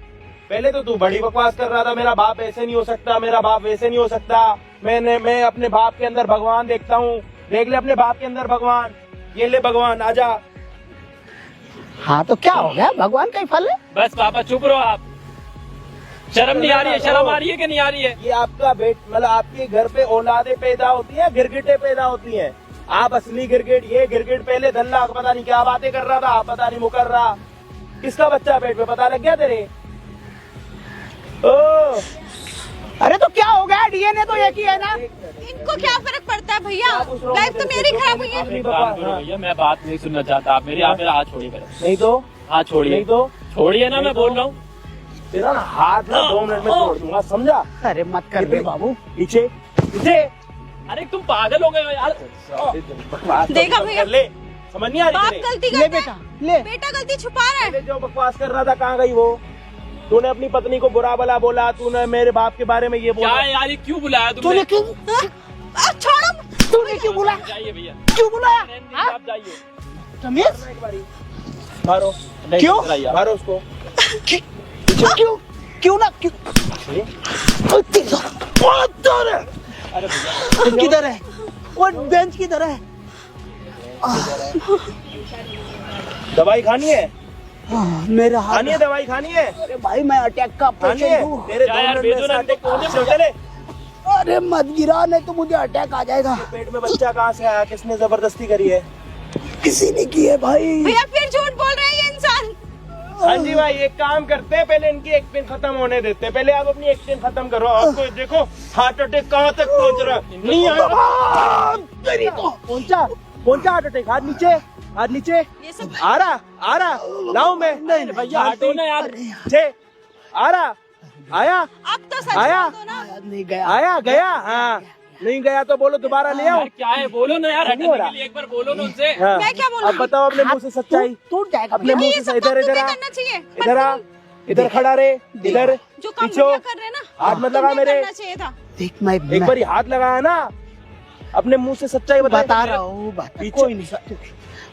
[SPEAKER 3] पहले तो तू बड़ी बकवास कर रहा था, मेरा बाप ऐसे नहीं हो सकता, मेरा बाप वैसे नहीं हो सकता। मैं अपने बाप के अंदर भगवान देखता हूँ। देख ले अपने बाप के अंदर भगवान। ये ले भगवान, आजा।
[SPEAKER 1] हाँ तो क्या हो गया, भगवान का ही फल है।
[SPEAKER 4] बस पापा चुप रहो आप। शर्म नहीं आ रही है? शर्म आ रही है कि नहीं आ रही है?
[SPEAKER 3] ये आपका मतलब आपके घर पे औलादे पैदा होती है, गिरगिटे पैदा होती हैं। आप असली गिरगिट, ये गिरगिट पहले धल्ला पता नहीं क्या बातें कर रहा था, पता नहीं मुकर रहा। किसका बच्चा पेट में पता लग गया तेरे? ओ,
[SPEAKER 1] अरे तो क्या हो गया, डीएनए तो एक ही है ना।
[SPEAKER 2] इनको क्या फर्क पड़ता है भैया? लाइफ तो मेरी खराब हुई है।
[SPEAKER 3] अपनी
[SPEAKER 4] एक काम करो
[SPEAKER 3] बकवास।
[SPEAKER 4] भैया, मैं बात नहीं सुनना चाहता। आप मेरे हाथ छोड़िए पहले।
[SPEAKER 3] नहीं तो
[SPEAKER 4] हाथ छोड़िए।
[SPEAKER 3] नहीं तो
[SPEAKER 4] छोड़िए ना,
[SPEAKER 3] नहीं
[SPEAKER 4] मैं
[SPEAKER 3] तो?
[SPEAKER 4] बोल रहा हूँ।
[SPEAKER 3] तेरा ना हाथ ना 2 मिनट में तोड़ दूंगा, समझा?
[SPEAKER 1] अरे मत कर बे बाबू।
[SPEAKER 3] पीछे पीछे।
[SPEAKER 4] अरे तुम पागल हो गए हो यार।
[SPEAKER 3] बकवास
[SPEAKER 2] देखा
[SPEAKER 3] तो
[SPEAKER 2] भैया?
[SPEAKER 3] कर ले, समझ नहीं आ
[SPEAKER 2] बाप
[SPEAKER 3] रही तेरे?
[SPEAKER 2] गलती
[SPEAKER 1] ले
[SPEAKER 2] करता
[SPEAKER 1] बेटा,
[SPEAKER 2] है,
[SPEAKER 1] ले।
[SPEAKER 2] बेटा गलती छुपा रहा है।
[SPEAKER 3] पहले जो बकवास कर रहा था कहाँ गई वो? तूने अपनी पत्नी को बुरा भला बोला, तूने मेरे बाप के बारे में ये
[SPEAKER 4] क्या
[SPEAKER 3] बोला।
[SPEAKER 4] है यार, ये क्यों बुलाया
[SPEAKER 1] तूने
[SPEAKER 4] तुमने?
[SPEAKER 1] क्यों
[SPEAKER 2] हाँ? छोड़ो।
[SPEAKER 1] तूने क्यों बुलाया?
[SPEAKER 4] जाइए भैया,
[SPEAKER 1] क्यों बुलाया? हाँ?
[SPEAKER 4] आप जाइए।
[SPEAKER 1] रमेश,
[SPEAKER 3] मारो,
[SPEAKER 4] नहीं,
[SPEAKER 1] क्यों?
[SPEAKER 4] इधर आइए आप।
[SPEAKER 3] मारो उसको।
[SPEAKER 1] क्यों क्यों ना क्यों? किधर है वो बेंच, किधर है?
[SPEAKER 3] दवाई खानी है?
[SPEAKER 1] मेरा हाथ।
[SPEAKER 3] खानी है दवाई, खानी है?
[SPEAKER 1] अरे भाई मैं अटैक का
[SPEAKER 3] खानी है?
[SPEAKER 1] पेशेंट हूँ।
[SPEAKER 3] तेरे
[SPEAKER 4] क्या
[SPEAKER 3] 2
[SPEAKER 4] यार,
[SPEAKER 3] मिनट में
[SPEAKER 4] भेजो ना
[SPEAKER 3] साथ एक
[SPEAKER 4] इनको,
[SPEAKER 3] कोने में चले।
[SPEAKER 1] अरे मत गिरा, नहीं तो मुझे अटैक आ जाएगा।
[SPEAKER 3] पेट में बच्चा कहाँ से आया? किसने जबरदस्ती करी है?
[SPEAKER 1] किसी ने की है भाई।
[SPEAKER 2] भैया फिर झूठ बोल रहा है ये इंसान।
[SPEAKER 3] हाँ जी भाई, एक काम करते हैं, पहले इनकी एक्टिंग खत्म होने देते हैं। पहले आप अपनी एक्टिंग खत्म करो। आपको देखो हार्ट अटैक कहाँ तक पहुँच रहा है। नहीं आया पहुँचा हार्ट अटैक। हाथ नीचे, हाथ नीचे।
[SPEAKER 2] ये सब
[SPEAKER 3] आ रहा लाऊं मैं? नहीं भैया हटो ना यार। आ रहा आया
[SPEAKER 2] अब तो सच
[SPEAKER 3] आया?
[SPEAKER 2] बोल दो ना।
[SPEAKER 1] नहीं गया।
[SPEAKER 3] आया गया। हाँ नहीं गया तो बोलो दोबारा ले आओ।
[SPEAKER 4] यार क्या है, बोलो ना यार, हटने के लिए एक बार बोलो ना उनसे।
[SPEAKER 3] हाँ।
[SPEAKER 2] मैं क्या बोलूं?
[SPEAKER 3] अब बताओ अपने मुंह से सच्चाई।
[SPEAKER 1] टूट जाएगा
[SPEAKER 3] अपने
[SPEAKER 1] भैया।
[SPEAKER 3] मुंह
[SPEAKER 2] ये
[SPEAKER 3] से
[SPEAKER 2] सब
[SPEAKER 3] इधर
[SPEAKER 2] काम
[SPEAKER 3] इधर आ,
[SPEAKER 2] तुम्हें करना चाहिए।
[SPEAKER 3] इधर आ, इधर खड़ा रे, इधर
[SPEAKER 2] जो काम
[SPEAKER 3] पीछे हो।
[SPEAKER 2] भैया कर रहे हैं ना,
[SPEAKER 3] हाथ मत लगा
[SPEAKER 2] तुम्हें
[SPEAKER 3] मेरे।
[SPEAKER 2] करना चाहिए था।
[SPEAKER 1] देख मैं
[SPEAKER 3] एक बार हाथ लगाया ना, अपने मुंह से सच्चाई
[SPEAKER 1] बता रहा हूँ।
[SPEAKER 3] पीछे-
[SPEAKER 1] कोई नहीं,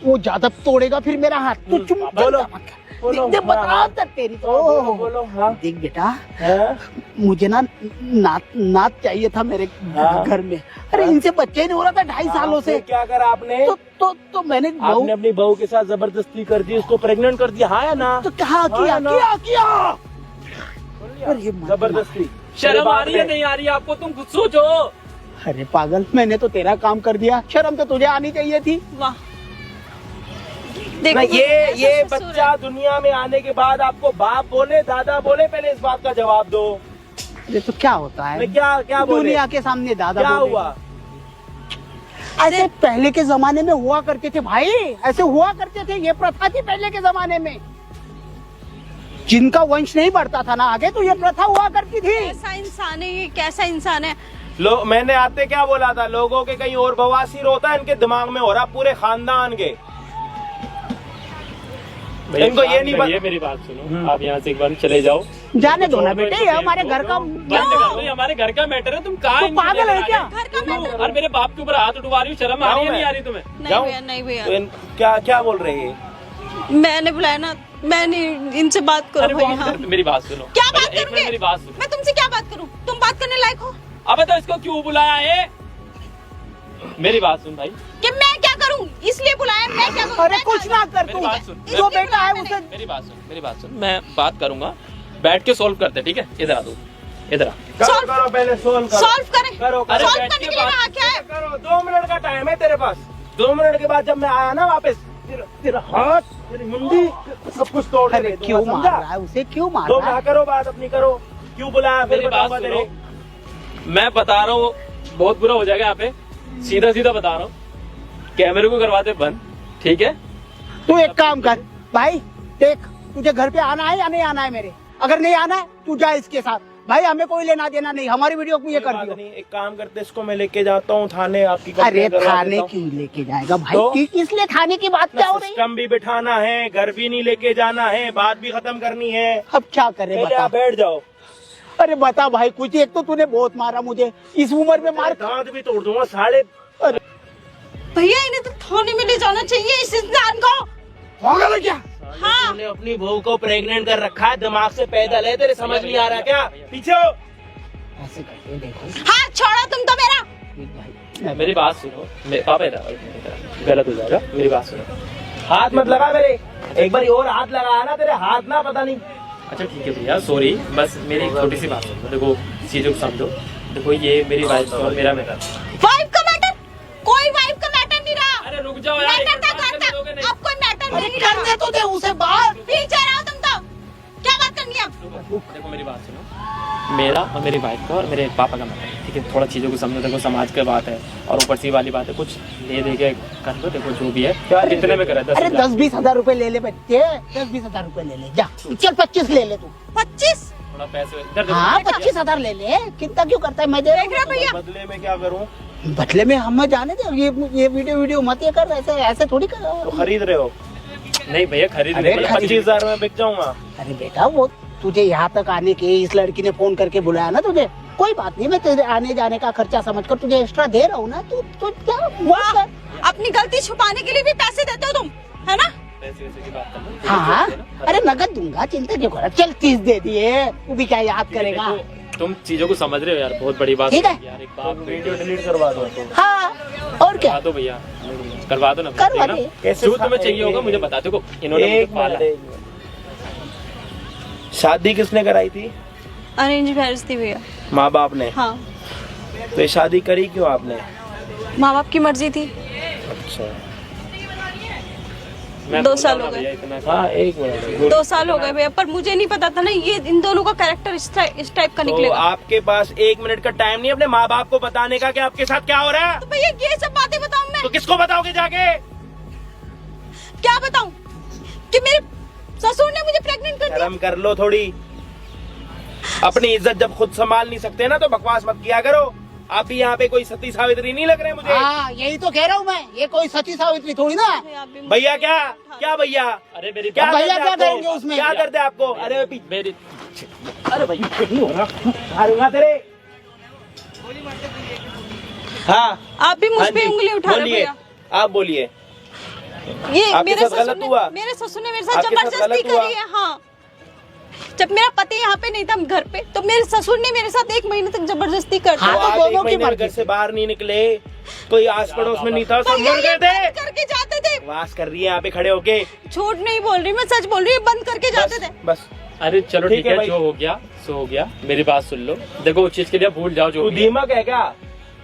[SPEAKER 1] वो ज्यादा तोड़ेगा फिर मेरा हाथ। तू चुप
[SPEAKER 3] बोलो, बोलो।
[SPEAKER 1] देख बता तक तेरी तो।
[SPEAKER 3] बोलो हाँ।
[SPEAKER 1] देख बेटा,
[SPEAKER 3] हाँ?
[SPEAKER 1] मुझे ना नात चाहिए था मेरे
[SPEAKER 3] हाँ।
[SPEAKER 1] घर में। अरे इनसे बच्चे नहीं हो रहा था 2.5 सालों से।
[SPEAKER 3] क्या करा आपने?
[SPEAKER 1] तो मैंने
[SPEAKER 3] आपने अपनी बहू के साथ जबरदस्ती कर दी, उसको प्रेग्नेंट कर दिया। हाँ या ना?
[SPEAKER 1] तो क्या
[SPEAKER 3] हाँ
[SPEAKER 1] किया
[SPEAKER 3] या ना?
[SPEAKER 1] किया अरे
[SPEAKER 3] जबरदस्ती।
[SPEAKER 4] शर्म आ रही है नहीं आ रही है आपको? तुम खुद सोचो।
[SPEAKER 1] अरे पागल, मैंने तो तेरा काम कर दिया। शर्म तो तुझे आनी चाहिए थी।
[SPEAKER 2] वाह, देखो
[SPEAKER 3] ना ये
[SPEAKER 2] ऐसा ससुर
[SPEAKER 3] बच्चा दुनिया में आने के बाद आपको बाप बोले, दादा बोले, पहले इस बात का जवाब दो।
[SPEAKER 1] ये तो क्या होता है?
[SPEAKER 3] मैं क्या बोले?
[SPEAKER 1] दुनिया के सामने दादा
[SPEAKER 3] क्या
[SPEAKER 1] बोले।
[SPEAKER 3] हुआ?
[SPEAKER 1] ऐसे पहले के जमाने में हुआ करते थे भाई, ऐसे हुआ करते थे। ये प्रथा थी पहले के जमाने में। जिनका वंश नहीं बढ़ता था ना आगे, तो ये प्रथा हुआ करती थी।
[SPEAKER 2] कैसा इंसान है ये, कैसा इंसान है।
[SPEAKER 3] मैंने आते क्या बोला था, लोगों के कहीं और बवासीर होता है, इनके दिमाग में हो रहा पूरे खानदान के। इनको ये नहीं
[SPEAKER 4] ये मेरी बात सुनो, आप यहाँ से एक बार चले जाओ।
[SPEAKER 1] जाने दो ना बेटे, ये हमारे घर का
[SPEAKER 4] बंद करो, ये हमारे घर का मैटर है। तुम कहाँ
[SPEAKER 1] तो पागल है क्या?
[SPEAKER 2] घर का मैटर।
[SPEAKER 4] और मेरे बाप के ऊपर हाथ उठवा रही हो, शर्म आ रही है नहीं आ रही तुम्हें?
[SPEAKER 2] नहीं
[SPEAKER 3] जाऊं?
[SPEAKER 2] भैया, नहीं भैया,
[SPEAKER 3] तो क्या बोल रहे हैं?
[SPEAKER 2] मैंने बुलाया ना, मैंने इनसे बात करो
[SPEAKER 4] अरे वो
[SPEAKER 2] भैया।
[SPEAKER 4] हम- मेरी बात सुनो।
[SPEAKER 2] क्या बात
[SPEAKER 4] एक मिनट
[SPEAKER 2] करोगे?
[SPEAKER 4] मेरी बात सुनो।
[SPEAKER 2] मैं तुमसे क्या बात करूं? तुम बात करने लायक हो
[SPEAKER 4] अब तो इसको क्यों बुलाया है? मेरी बात सुन भाई,
[SPEAKER 2] कि मैं क्या करूं? इसलिए बुलाया, मैं क्या करूं?
[SPEAKER 1] अरे
[SPEAKER 2] मैं
[SPEAKER 1] कुछ
[SPEAKER 2] क्या
[SPEAKER 1] ना कर
[SPEAKER 4] मेरी
[SPEAKER 1] तू।
[SPEAKER 4] बात सुन।
[SPEAKER 1] जो बेटा है उसे
[SPEAKER 4] मेरी बात सुन, मेरी बात सुन। मैं बात करूंगा, बैठ के सॉल्व करते, ठीक है? इधर आ दो, इधर आ।
[SPEAKER 2] Solve-
[SPEAKER 3] करो पहले सोल्व करो।
[SPEAKER 2] सॉल्व करें?
[SPEAKER 3] करो, करो।
[SPEAKER 4] अरे
[SPEAKER 2] सॉल्व
[SPEAKER 4] बैठ
[SPEAKER 2] करने
[SPEAKER 4] के
[SPEAKER 2] के लिए
[SPEAKER 4] बात-
[SPEAKER 2] वहाँ क्या है?
[SPEAKER 3] करो, 2 मिनट का टाइम है तेरे पास। 2 मिनट के बाद जब मैं आया ना वापस, तेरा हाथ, तेरी मुंडी, सब कुछ तोड़ के
[SPEAKER 1] अरे
[SPEAKER 3] दे दूंगा,
[SPEAKER 1] क्यों मार
[SPEAKER 3] समझा?
[SPEAKER 1] रहा है उसे? क्यों मार
[SPEAKER 3] तो
[SPEAKER 1] रहा
[SPEAKER 3] ना
[SPEAKER 1] है?
[SPEAKER 3] करो, बात अपनी करो। क्यों बुलाया फिर
[SPEAKER 4] मेरी बात
[SPEAKER 3] बताऊंगा
[SPEAKER 4] सुनो,
[SPEAKER 3] तेरे।
[SPEAKER 4] मैं बता रहा हूँ, बहुत बुरा हो जाएगा यहाँ पे। सीधा सीधा बता रहा हूँ, कैमरे को करवा दे बंद, ठीक है?
[SPEAKER 1] तू एक काम कर भाई, देख तुझे घर पे आना है या नहीं आना है मेरे? अगर नहीं आना है तू जा इसके साथ। भाई हमें कोई लेना देना नहीं, हमारी वीडियो को ये
[SPEAKER 3] कोई
[SPEAKER 1] कर
[SPEAKER 3] बात
[SPEAKER 1] दियो।
[SPEAKER 3] नहीं, एक काम करते, इसको मैं लेके जाता हूँ थाने, आपकी
[SPEAKER 1] अरे
[SPEAKER 3] कंप्लेंट करवा
[SPEAKER 1] थाने
[SPEAKER 3] देता हूँ।
[SPEAKER 1] क्यों लेके जाएगा भाई?
[SPEAKER 3] तो?
[SPEAKER 1] किस लिए थाने की बात क्या हो रही है?
[SPEAKER 3] सिस्टम भी बिठाना है, घर भी नहीं लेके जाना है, बात भी खत्म करनी है।
[SPEAKER 1] अब क्या करे
[SPEAKER 3] पहले
[SPEAKER 1] बता?
[SPEAKER 3] आप बैठ जाओ।
[SPEAKER 1] अरे बता भाई कुछ। एक तो तूने बहुत मारा मुझे, इस उम्र में मार।
[SPEAKER 3] दांत भी तोड़ दूंगा, साढ़े।
[SPEAKER 2] भैया इन्हें तो थाने में ले जाना चाहिए इस इंसान को।
[SPEAKER 1] पागल है क्या?
[SPEAKER 2] हाँ।
[SPEAKER 3] तूने अपनी बहू को प्रेग्नेंट कर रखा है, दिमाग से पैदल है, तेरे समझ नहीं आ रहा क्या? पीछे हो।
[SPEAKER 1] ऐसे करते हैं, देखो
[SPEAKER 2] हाथ छोड़ो तुम तो मेरा।
[SPEAKER 1] भाई
[SPEAKER 4] मेरी बात सुनो, पापा इधर, गलत हो जाएगा, मेरी बात सुनो।
[SPEAKER 3] हाथ मत लगा मेरे, एक बार और हाथ लगाया ना तेरे हाथ ना, पता नहीं।
[SPEAKER 4] अच्छा ठीक है भैया, सॉरी, बस मेरी एक छोटी सी बात सुनो। देखो चीजों को समझो। देखो ये मेरी वाइफ और मेरा मैटर।
[SPEAKER 2] वाइफ का मैटर? कोई वाइफ का मैटर नहीं रहा।
[SPEAKER 4] अरे रुक जाओ यार,
[SPEAKER 2] मैटर
[SPEAKER 4] एक
[SPEAKER 2] था
[SPEAKER 4] बात
[SPEAKER 2] घर
[SPEAKER 4] करने दोगे
[SPEAKER 2] तक,
[SPEAKER 4] नहीं?
[SPEAKER 2] अब कोई मैटर
[SPEAKER 1] अरे
[SPEAKER 2] नहीं
[SPEAKER 1] करने
[SPEAKER 2] रहा।
[SPEAKER 1] तो दे उसे बात।
[SPEAKER 2] पीछे रहो तुम तो। क्या बात करनी है अब?
[SPEAKER 4] देखो मेरी बात सुनो, मेरा और मेरी वाइफ का और मेरे पापा का मैटर, ठीक है? थोड़ा चीज़ों को समझो। देखो समाज की बात है और ऊपर से वाली बात है, कुछ ले दे के कर लो। देखो जो भी है, कितने में करा?
[SPEAKER 1] अरे 10-20 हजार रुपए ले ले बच्चे, 10-20 हजार रुपए ले ले जा। चल 25 ले ले तू।
[SPEAKER 2] 25?
[SPEAKER 4] थोड़ा पैसे इधर देखो।
[SPEAKER 1] हाँ 25 हजार ले ले, कितना क्यों करता है? मैं दे रहा
[SPEAKER 2] देख रहे हो भैया?
[SPEAKER 3] बदले में क्या करूँ?
[SPEAKER 1] हूँ। बदले में हमें जाने दे। ये वीडियो मत ये कर, ऐसे ऐसे थोड़ी कर।
[SPEAKER 3] तो खरीद रहे हो?
[SPEAKER 4] नहीं भैया खरीद
[SPEAKER 1] अरे
[SPEAKER 4] नहीं,
[SPEAKER 3] 25,000 में बिक जाऊंगा।
[SPEAKER 1] अरे बेटा वो तुझे यहाँ तक आने के इस लड़की ने फोन करके बुलाया ना तुझे, कोई बात नहीं, मैं तेरे आने जाने का खर्चा समझकर तुझे एक्स्ट्रा दे रहा हूँ ना। तू क्या
[SPEAKER 2] वाह, अपनी गलती छुपाने के लिए भी पैसे देते हो तुम, है ना?
[SPEAKER 4] पैसे वैसे की बात करना।
[SPEAKER 1] हाँ अरे नगद दूंगा, चिंता क्यों कर रहा? चल 30 दे दिए, तू भी क्या याद करेगा?
[SPEAKER 4] देखो, तुम चीजों को समझ रहे हो यार, बहुत बड़ी बात
[SPEAKER 1] ठीक है।
[SPEAKER 4] यार। एक बात
[SPEAKER 3] वीडियो डिलीट करवा दो।
[SPEAKER 1] हाँ और क्या?
[SPEAKER 4] करवा दो भैया, करवा दो ना,
[SPEAKER 1] करवा
[SPEAKER 4] देखना।
[SPEAKER 1] दे।
[SPEAKER 3] कैसे
[SPEAKER 4] जो तुम्हें चाहिए होगा मुझे बता दो। इन्होंने मुझे
[SPEAKER 3] एक
[SPEAKER 4] पाला।
[SPEAKER 3] मिनट। शादी किसने कराई थी?
[SPEAKER 2] अरेंज मैरिज थी भैया।
[SPEAKER 3] माँ बाप ने?
[SPEAKER 2] हाँ,
[SPEAKER 3] तो ये शादी करी क्यों आपने?
[SPEAKER 2] माँ बाप की मर्जी थी।
[SPEAKER 3] अच्छा,
[SPEAKER 4] मैं
[SPEAKER 2] 2
[SPEAKER 4] बोल
[SPEAKER 2] साल
[SPEAKER 4] रहा
[SPEAKER 2] हो
[SPEAKER 4] हूँ
[SPEAKER 2] गए।
[SPEAKER 4] भैया इतना।
[SPEAKER 3] हाँ 1 मिनट
[SPEAKER 2] 2 साल हो गए भैया, पर मुझे नहीं पता था ना ये इन दोनों का कैरेक्टर इस टाइप का
[SPEAKER 3] तो
[SPEAKER 2] निकलेगा।
[SPEAKER 3] आपके पास 1 मिनट का टाइम नहीं अपने माँ बाप को बताने का कि आपके साथ क्या हो रहा है?
[SPEAKER 2] तो भैया ये सब बातें बताऊं मैं?
[SPEAKER 3] तो किसको बताओगे जाके?
[SPEAKER 2] क्या बताऊं कि मेरे ससुर ने मुझे प्रेग्नेंट कर दिया?
[SPEAKER 3] शर्म कर लो थोड़ी, अपनी इज्जत जब खुद संभाल नहीं सकते ना तो बकवास मत किया करो। आप भी यहाँ पे कोई सती सावित्री नहीं लग रहे मुझे।
[SPEAKER 1] हाँ यही तो कह रहा हूँ मैं, ये कोई सती सावित्री थोड़ी ना।
[SPEAKER 3] भैया क्या क्या भैया
[SPEAKER 4] अरे मेरी
[SPEAKER 3] क्या
[SPEAKER 1] भैया
[SPEAKER 3] करते
[SPEAKER 1] क्या
[SPEAKER 3] आपको?
[SPEAKER 1] करेंगे उसमें?
[SPEAKER 3] क्या करते आपको? अरे
[SPEAKER 4] मेरी
[SPEAKER 3] अरे भैया नहीं हो रहा, मारूंगा तेरे। हाँ
[SPEAKER 2] आप भी मुझ
[SPEAKER 3] हाँ
[SPEAKER 2] पे
[SPEAKER 3] जी,
[SPEAKER 2] उंगली उठा रहे हो
[SPEAKER 3] बोलिए,
[SPEAKER 2] भैया।
[SPEAKER 3] आप बोलिए।
[SPEAKER 2] ये
[SPEAKER 3] आपके
[SPEAKER 2] मेरे
[SPEAKER 3] साथ
[SPEAKER 2] ससुर
[SPEAKER 3] गलत
[SPEAKER 2] ने
[SPEAKER 3] हुआ?
[SPEAKER 2] मेरे ससुर ने मेरे साथ
[SPEAKER 3] आपके साथ
[SPEAKER 2] जबरदस्ती
[SPEAKER 3] गलत हुआ?
[SPEAKER 2] करी है। हाँ, जब मेरा पति यहाँ पे नहीं था घर पे, तो मेरे ससुर ने मेरे साथ 1 महीने तक जबरदस्ती कर
[SPEAKER 1] हाँ,
[SPEAKER 3] तो
[SPEAKER 1] तो
[SPEAKER 3] आप
[SPEAKER 1] दोनों
[SPEAKER 3] 1
[SPEAKER 1] की
[SPEAKER 3] महीने
[SPEAKER 1] मर्जी
[SPEAKER 3] घर से बाहर नहीं निकले, कोई आस पड़ोस में नहीं था, सब
[SPEAKER 2] भैया
[SPEAKER 3] मर
[SPEAKER 2] ये
[SPEAKER 3] गए थे।
[SPEAKER 2] बंद करके जाते थे।
[SPEAKER 3] वास कर रही है यहाँ पे खड़े होके।
[SPEAKER 2] झूठ नहीं बोल रही, मैं सच बोल रही हूँ, बंद करके जाते थे।
[SPEAKER 3] बस
[SPEAKER 4] अरे चलो
[SPEAKER 3] ठीक
[SPEAKER 4] ठीक
[SPEAKER 3] है
[SPEAKER 4] है,
[SPEAKER 3] भाई।
[SPEAKER 4] जो हो गया सो हो गया। मेरी बात सुन लो, देखो उस चीज के लिए भूल जाओ जो
[SPEAKER 3] तू
[SPEAKER 4] भी है।
[SPEAKER 3] दीमक है क्या?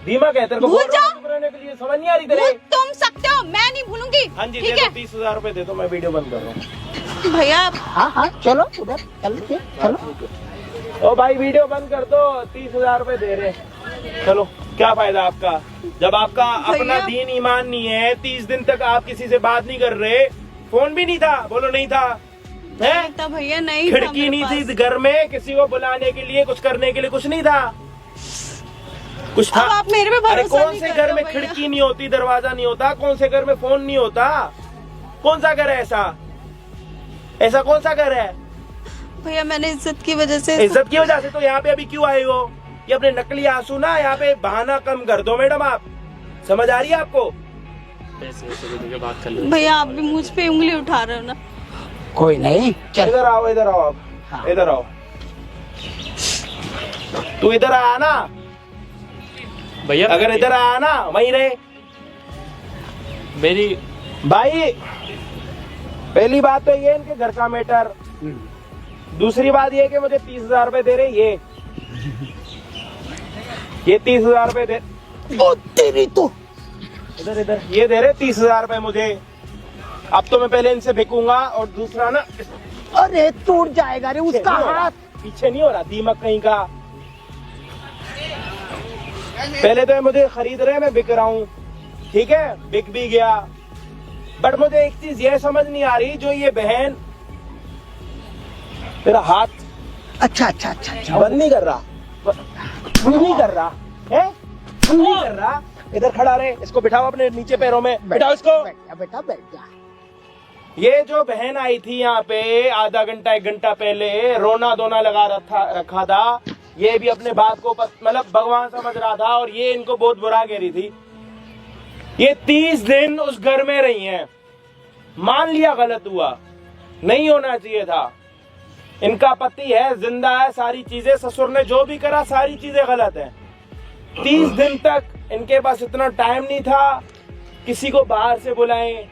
[SPEAKER 3] दीमक है तेरे को?
[SPEAKER 2] भूल
[SPEAKER 3] बोल रहा हूँ
[SPEAKER 2] जाओ।
[SPEAKER 3] चुप रहने के लिए, समझ नहीं आ रही तेरे?
[SPEAKER 2] भूल तुम सकते हो, मैं नहीं भूलूंगी।
[SPEAKER 3] हाँ जी,
[SPEAKER 2] ठीक
[SPEAKER 3] दे
[SPEAKER 2] है
[SPEAKER 3] दो 30,000 रुपए दे दो, मैं वीडियो बंद कर रहा हूँ।
[SPEAKER 2] भैया।
[SPEAKER 1] हाँ हाँ चलो उधर चलते चलो।
[SPEAKER 3] ओ भाई वीडियो बंद कर दो, 30,000 रुपए दे रहे। चलो क्या फायदा आपका, जब आपका अपना
[SPEAKER 2] भैया।
[SPEAKER 3] दीन ईमान नहीं है। 30 दिन तक आप किसी से बात नहीं कर रहे, फोन भी नहीं था, बोलो नहीं था, है?
[SPEAKER 2] नहीं था भैया, नहीं था
[SPEAKER 3] खिड़की
[SPEAKER 2] मेरे
[SPEAKER 3] नहीं
[SPEAKER 2] पास।
[SPEAKER 3] थी घर में, किसी को बुलाने के लिए, कुछ करने के लिए कुछ नहीं था, कुछ था?
[SPEAKER 2] अब आप मेरे पे
[SPEAKER 3] अरे
[SPEAKER 2] भरोसा
[SPEAKER 3] कौन
[SPEAKER 2] नहीं
[SPEAKER 3] से
[SPEAKER 2] कर
[SPEAKER 3] घर
[SPEAKER 2] रहे
[SPEAKER 3] में
[SPEAKER 2] हो भैया।
[SPEAKER 3] खिड़की नहीं होती, दरवाजा नहीं होता? कौन से घर में फोन नहीं होता? कौन सा घर है ऐसा? ऐसा कौन सा घर है?
[SPEAKER 2] भैया मैंने इज्जत की वजह से
[SPEAKER 3] इज्जत की वजह से तो यहाँ पे अभी क्यों आए हो? ये अपने नकली आंसू ना यहाँ पे बहाना कम कर दो मैडम, आप समझ आ रही है आपको?
[SPEAKER 4] पैसे वैसे दे दो, बात कर लो।
[SPEAKER 2] भैया आप भी मुझ पे उंगली उठा रहे हो ना।
[SPEAKER 1] कोई नहीं चल।
[SPEAKER 3] इधर आओ, इधर आओ आप,
[SPEAKER 1] हाँ।
[SPEAKER 3] इधर आओ। तू इधर आया ना,
[SPEAKER 4] भैया
[SPEAKER 3] अगर इधर आया ना वहीं रहे।
[SPEAKER 4] मेरी
[SPEAKER 3] भाई पहली बात तो ये इनके घर का मैटर, दूसरी बात ये कि मुझे 30,000 रुपए दे रहे, ये 30,000 रुपए दे,
[SPEAKER 1] ओ तेरी तो
[SPEAKER 3] इधर इधर ये दे रहे 30,000 रुपए मुझे। अब तो मैं पहले इनसे बिकूंगा, और दूसरा ना
[SPEAKER 1] अरे टूट जाएगा रे उसका हाथ।
[SPEAKER 3] पीछे नहीं हो रहा, दीमक कहीं का। पहले तो ये मुझे खरीद रहे, मैं बिक रहा हूँ, ठीक है, बिक भी गया। बट मुझे एक चीज ये समझ नहीं आ रही, जो ये बहन तेरा हाथ
[SPEAKER 1] अच्छा अच्छा अच्छा अच्छा
[SPEAKER 3] बंद नहीं कर रहा, नहीं कर रहा है, नहीं कर रहा। इधर खड़ा रहे, इसको बिठाओ अपने नीचे पैरों में, बिठाओ इसको।
[SPEAKER 1] बैठ जा बेटा बैठ जा।
[SPEAKER 3] ये जो बहन आई थी यहाँ पे आधा घंटा 1 घंटा पहले, रोना धोना लगा रखा था। ये भी अपने बात को मतलब भगवान समझ रहा था, और ये इनको बहुत बुरा कह रही थी। ये 30 दिन उस घर में रही हैं, मान लिया गलत हुआ, नहीं होना चाहिए था। इनका पति है, जिंदा है, सारी चीजें, ससुर ने जो भी करा सारी चीजें गलत है। 30 दिन तक इनके पास इतना टाइम नहीं था, किसी को बाहर से बुलाएं,